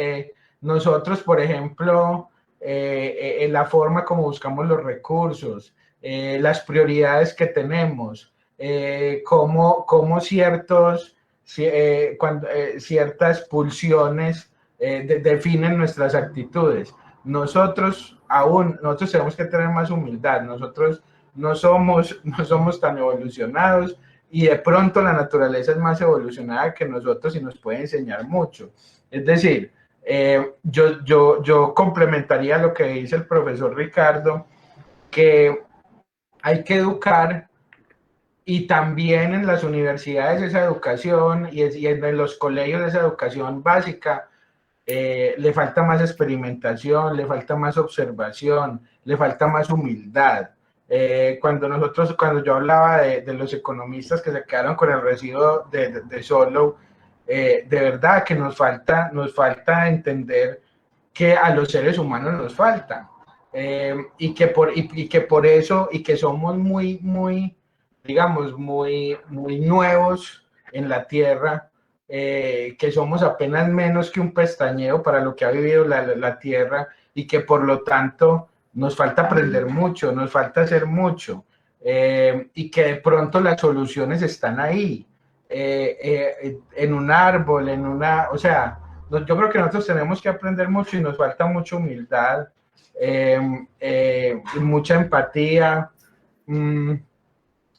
Nosotros, por ejemplo, en la forma como buscamos los recursos, las prioridades que tenemos, cómo ciertas pulsiones definen nuestras actitudes. Nosotros tenemos que tener más humildad. Nosotros no somos tan evolucionados, y de pronto la naturaleza es más evolucionada que nosotros y nos puede enseñar mucho. Es decir, yo complementaría lo que dice el profesor Ricardo, que hay que educar, y también en las universidades esa educación y en los colegios esa educación básica, le falta más experimentación, le falta más observación, le falta más humildad. Cuando yo hablaba de los economistas que se quedaron con el residuo de Solow, de verdad que nos falta entender que a los seres humanos nos falta, y que por eso, y que somos muy nuevos en la Tierra, que somos apenas menos que un pestañeo para lo que ha vivido la Tierra, y que por lo tanto nos falta aprender mucho, nos falta hacer mucho, y que de pronto las soluciones están ahí, en un árbol, o sea, yo creo que nosotros tenemos que aprender mucho, y nos falta mucha humildad, mucha empatía.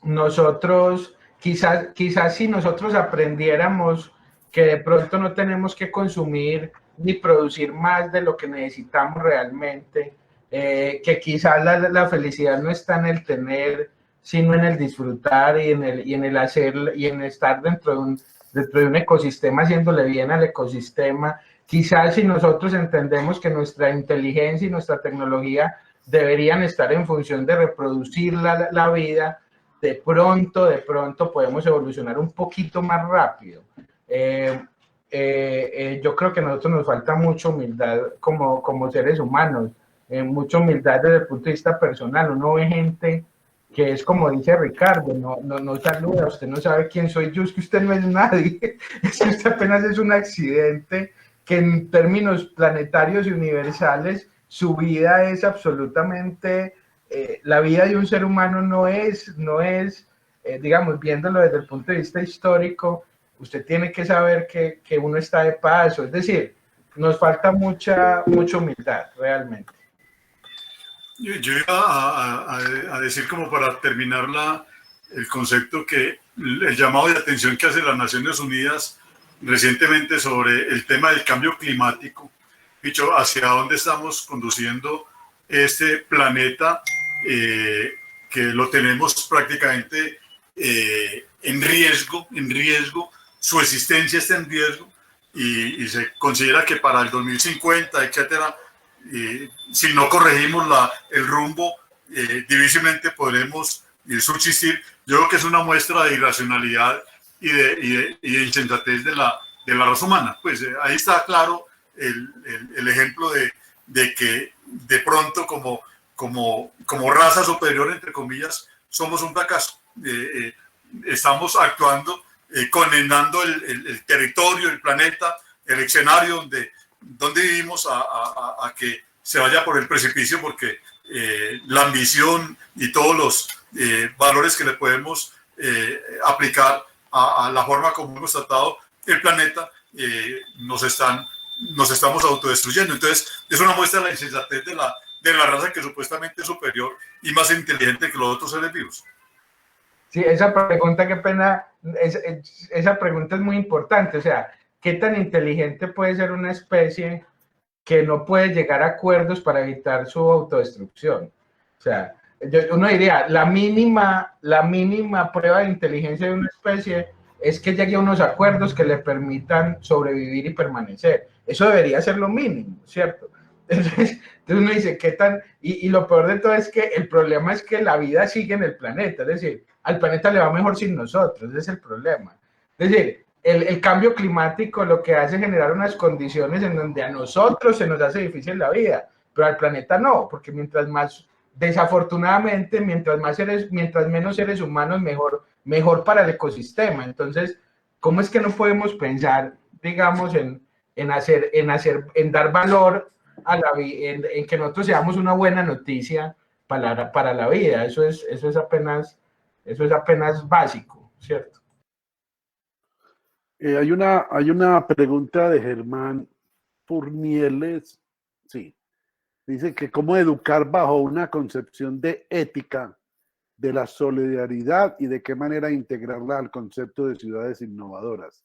Nosotros, quizás si nosotros aprendiéramos que de pronto no tenemos que consumir ni producir más de lo que necesitamos realmente, que quizás la felicidad no está en el tener, sino en el disfrutar y en el hacer y en estar dentro de un ecosistema, haciéndole bien al ecosistema. Quizás si nosotros entendemos que nuestra inteligencia y nuestra tecnología deberían estar en función de reproducir la vida, de pronto podemos evolucionar un poquito más rápido. Yo creo que a nosotros nos falta mucha humildad como seres humanos, mucha humildad desde el punto de vista personal. Uno ve gente que es como dice Ricardo, no saluda, usted no sabe quién soy yo, es que usted no es nadie, es que usted apenas es un accidente, que en términos planetarios y universales, su vida es absolutamente, la vida de un ser humano no es digamos, viéndolo desde el punto de vista histórico, usted tiene que saber que uno está de paso, es decir, nos falta mucha humildad, realmente. Yo iba a decir, como para terminar el concepto, que el llamado de atención que hace las Naciones Unidas recientemente sobre el tema del cambio climático, dicho, hacia dónde estamos conduciendo este planeta, que lo tenemos prácticamente en riesgo, su existencia está en riesgo, y se considera que para el 2050, etcétera, si no corregimos el rumbo, difícilmente podremos subsistir. Yo creo que es una muestra de irracionalidad y de insensatez de la raza humana. Pues ahí está claro el ejemplo de que de pronto como raza superior, entre comillas, somos un fracaso. Estamos actuando, condenando el territorio, el planeta, el escenario donde vivimos a que se vaya por el precipicio, porque la ambición y todos los valores que le podemos aplicar a la forma como hemos tratado el planeta, nos estamos autodestruyendo. Entonces es una muestra de la insensatez de la raza, que supuestamente es superior y más inteligente que los otros seres vivos. Sí, esa pregunta, qué pena, esa pregunta es muy importante. O sea, ¿qué tan inteligente puede ser una especie que no puede llegar a acuerdos para evitar su autodestrucción? O sea, uno diría, la mínima prueba de inteligencia de una especie es que llegue a unos acuerdos que le permitan sobrevivir y permanecer. Eso debería ser lo mínimo, ¿cierto? Entonces uno dice, ¿qué tan? Y lo peor de todo es que el problema es que la vida sigue en el planeta, es decir, al planeta le va mejor sin nosotros, ese es el problema. Es decir, el cambio climático lo que hace es generar unas condiciones en donde a nosotros se nos hace difícil la vida, pero al planeta no, porque mientras más, desafortunadamente, mientras menos seres humanos, mejor para el ecosistema. Entonces, ¿cómo es que no podemos pensar, digamos, en dar valor a la vida, en que nosotros seamos una buena noticia para la vida? Eso es apenas básico, ¿cierto? Hay una pregunta de Germán Furnieles, sí, dice que cómo educar bajo una concepción de ética de la solidaridad y de qué manera integrarla al concepto de ciudades innovadoras.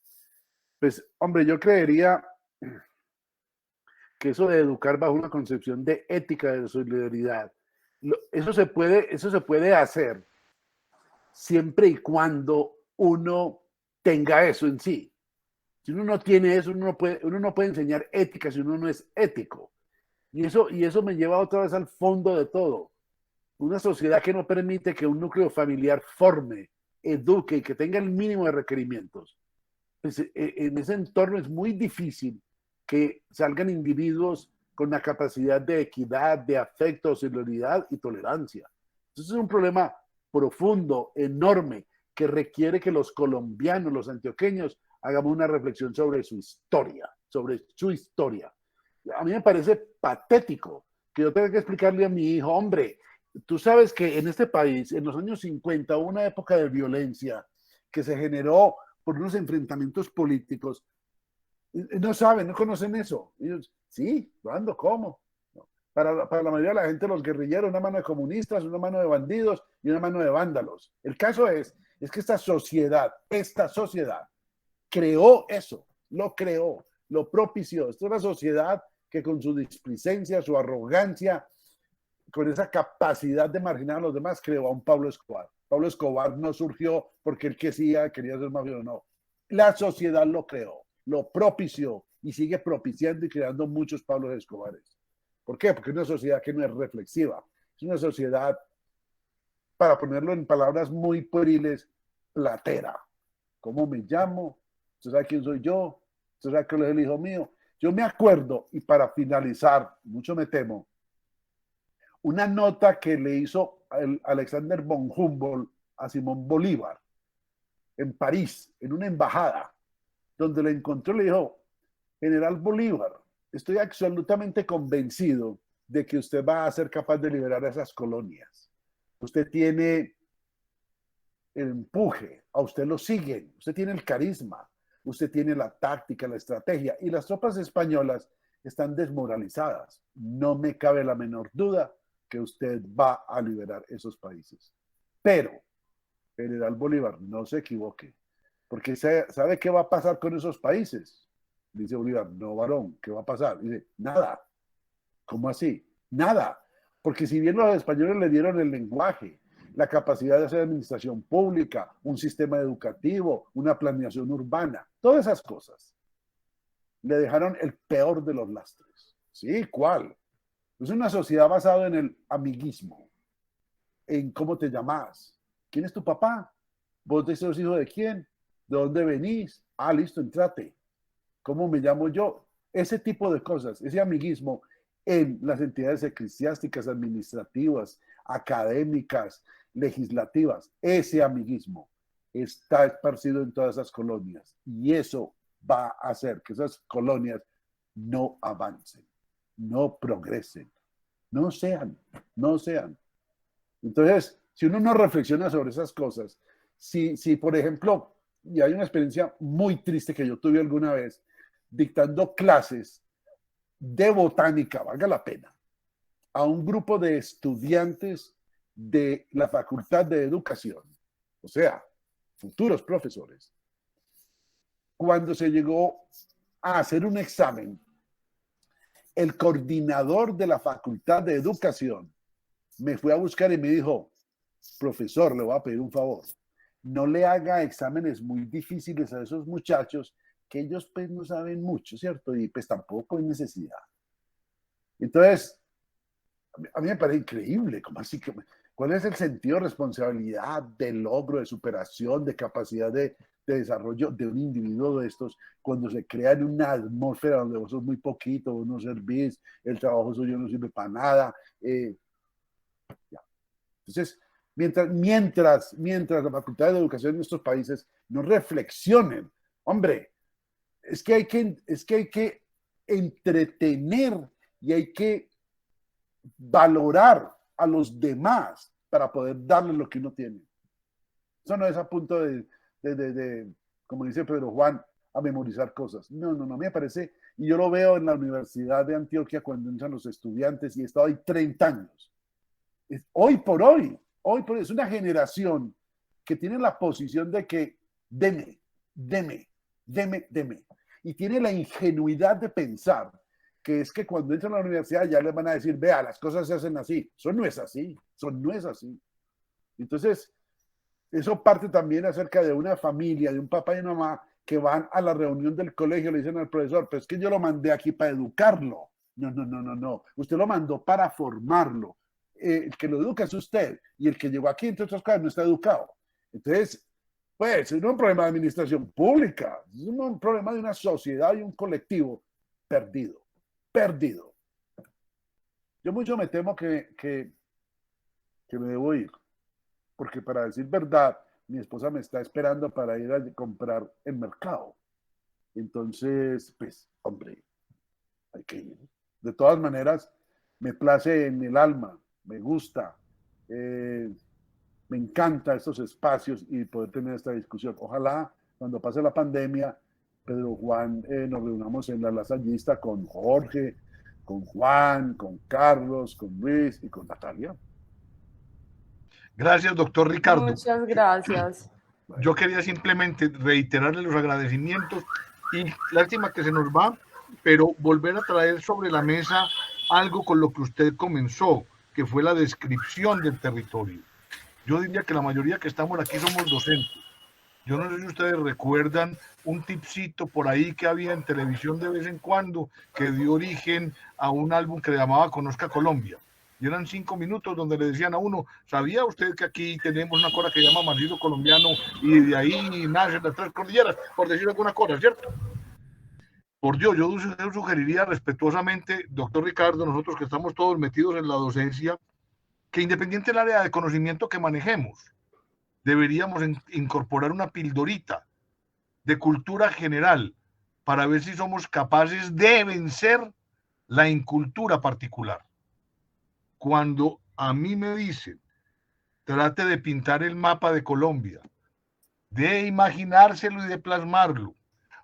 Pues, hombre, yo creería que eso de educar bajo una concepción de ética de solidaridad, eso se puede hacer siempre y cuando uno tenga eso en sí. Si uno no tiene eso, uno no puede enseñar ética si uno no es ético. Y eso me lleva otra vez al fondo de todo. Una sociedad que no permite que un núcleo familiar forme, eduque y que tenga el mínimo de requerimientos. Pues, en ese entorno es muy difícil que salgan individuos con la capacidad de equidad, de afecto, solidaridad y tolerancia. Entonces es un problema profundo, enorme, que requiere que los colombianos, los antioqueños, hagamos una reflexión sobre su historia. A mí me parece patético que yo tenga que explicarle a mi hijo, hombre, tú sabes que en este país, en los años 50, hubo una época de violencia que se generó por unos enfrentamientos políticos. No saben, no conocen eso. Ellos, sí, ¿cuándo? ¿Cómo? Para la mayoría de la gente, los guerrilleros, una mano de comunistas, una mano de bandidos y una mano de vándalos. El caso es que esta sociedad creó eso, lo creó. lo propició. Esto es una sociedad que con su displicencia, su arrogancia, con esa capacidad de marginar a los demás, creó a un Pablo Escobar. Pablo Escobar no surgió porque él quería ser mafioso, no. La sociedad lo creó, lo propició y sigue propiciando y creando muchos Pablos Escobares. ¿Por qué? Porque es una sociedad que no es reflexiva. Es una sociedad, para ponerlo en palabras muy pueriles, platera. ¿Cómo me llamo? ¿Usted sabe quién soy yo? ¿Usted sabe que él es el hijo mío? Yo me acuerdo, y para finalizar, mucho me temo, una nota que le hizo Alexander von Humboldt a Simón Bolívar en París, en una embajada, donde le encontró y le dijo: General Bolívar, estoy absolutamente convencido de que usted va a ser capaz de liberar a esas colonias. Usted tiene el empuje, a usted lo siguen, usted tiene el carisma, usted tiene la táctica, la estrategia, y las tropas españolas están desmoralizadas. No me cabe la menor duda que usted va a liberar esos países. Pero, General Bolívar, no se equivoque, porque ¿sabe qué va a pasar con esos países? Dice Bolívar: no, varón, ¿qué va a pasar? Dice: nada. ¿Cómo así? Nada. Porque si bien los españoles le dieron el lenguaje, la capacidad de hacer administración pública, un sistema educativo, una planeación urbana, todas esas cosas, le dejaron el peor de los lastres. ¿Sí? ¿Cuál? Es una sociedad basada en el amiguismo, en cómo te llamas, quién es tu papá, vos sos hijo de quién, de dónde venís, listo, entrate, cómo me llamo yo, ese tipo de cosas, ese amiguismo en las entidades eclesiásticas, administrativas, académicas, legislativas, ese amiguismo está esparcido en todas esas colonias y eso va a hacer que esas colonias no avancen, no progresen, no sean. Entonces, si uno no reflexiona sobre esas cosas, si por ejemplo, y hay una experiencia muy triste que yo tuve alguna vez, dictando clases de botánica, valga la pena, a un grupo de estudiantes de la Facultad de Educación, o sea, futuros profesores, cuando se llegó a hacer un examen, el coordinador de la Facultad de Educación me fue a buscar y me dijo: profesor, le voy a pedir un favor, no le haga exámenes muy difíciles a esos muchachos, que ellos pues no saben mucho, ¿cierto? Y pues tampoco hay necesidad. Entonces, a mí me parece increíble, ¿cómo así? ¿Cuál es el sentido de responsabilidad, de logro, de superación, de capacidad de desarrollo de un individuo de estos cuando se crea en una atmósfera donde vos sos muy poquito, vos no servís, el trabajo suyo no sirve para nada? Ya. Entonces, mientras la Facultad de Educación en estos países no reflexionen, hombre, es que hay que entretener y hay que valorar a los demás para poder darles lo que uno tiene. Eso no es a punto de como dice Pedro Juan, a memorizar cosas. No, me parece, y yo lo veo en la Universidad de Antioquia cuando entran los estudiantes, y he estado ahí 30 años. Hoy por hoy, es una generación que tiene la posición de que deme, y tiene la ingenuidad de pensar que es que cuando entran a la universidad ya les van a decir: vea, las cosas se hacen así. Eso no es así. Entonces, eso parte también acerca de una familia, de un papá y una mamá que van a la reunión del colegio, le dicen al profesor: pero es que yo lo mandé aquí para educarlo. No. Usted lo mandó para formarlo. El que lo educa es usted, y el que llegó aquí, entre otras cosas, no está educado. Entonces, pues, es un problema de administración pública, es un problema de una sociedad y un colectivo perdido. Yo mucho me temo que me debo ir, porque para decir verdad, mi esposa me está esperando para ir a comprar el mercado. Entonces, pues, hombre, hay que ir. De todas maneras, me place en el alma, me gusta, me encanta estos espacios y poder tener esta discusión. Ojalá cuando pase la pandemia, Pedro Juan, nos reunamos en la lasallista con Jorge, con Juan, con Carlos, con Luis y con Natalia. Gracias, doctor Ricardo. Muchas gracias. Yo quería simplemente reiterarle los agradecimientos Y lástima que se nos va, pero volver a traer sobre la mesa algo con lo que usted comenzó, que fue la descripción del territorio. Yo diría que la mayoría que estamos aquí somos docentes. Yo no sé si ustedes recuerdan un tipcito por ahí que había en televisión de vez en cuando que dio origen a un álbum que le llamaba Conozca Colombia. Y eran 5 minutos donde le decían a uno, ¿sabía usted que aquí tenemos una cosa que se llama Marfil Colombiano y de ahí nacen las 3 cordilleras? Por decir alguna cosa, ¿cierto? Por Dios, yo sugeriría respetuosamente, doctor Ricardo, nosotros que estamos todos metidos en la docencia, que independiente del área de conocimiento que manejemos, deberíamos incorporar una pildorita de cultura general para ver si somos capaces de vencer la incultura particular. Cuando a mí me dicen, trate de pintar el mapa de Colombia, de imaginárselo y de plasmarlo,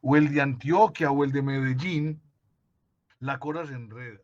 o el de Antioquia o el de Medellín, la cosa se enreda.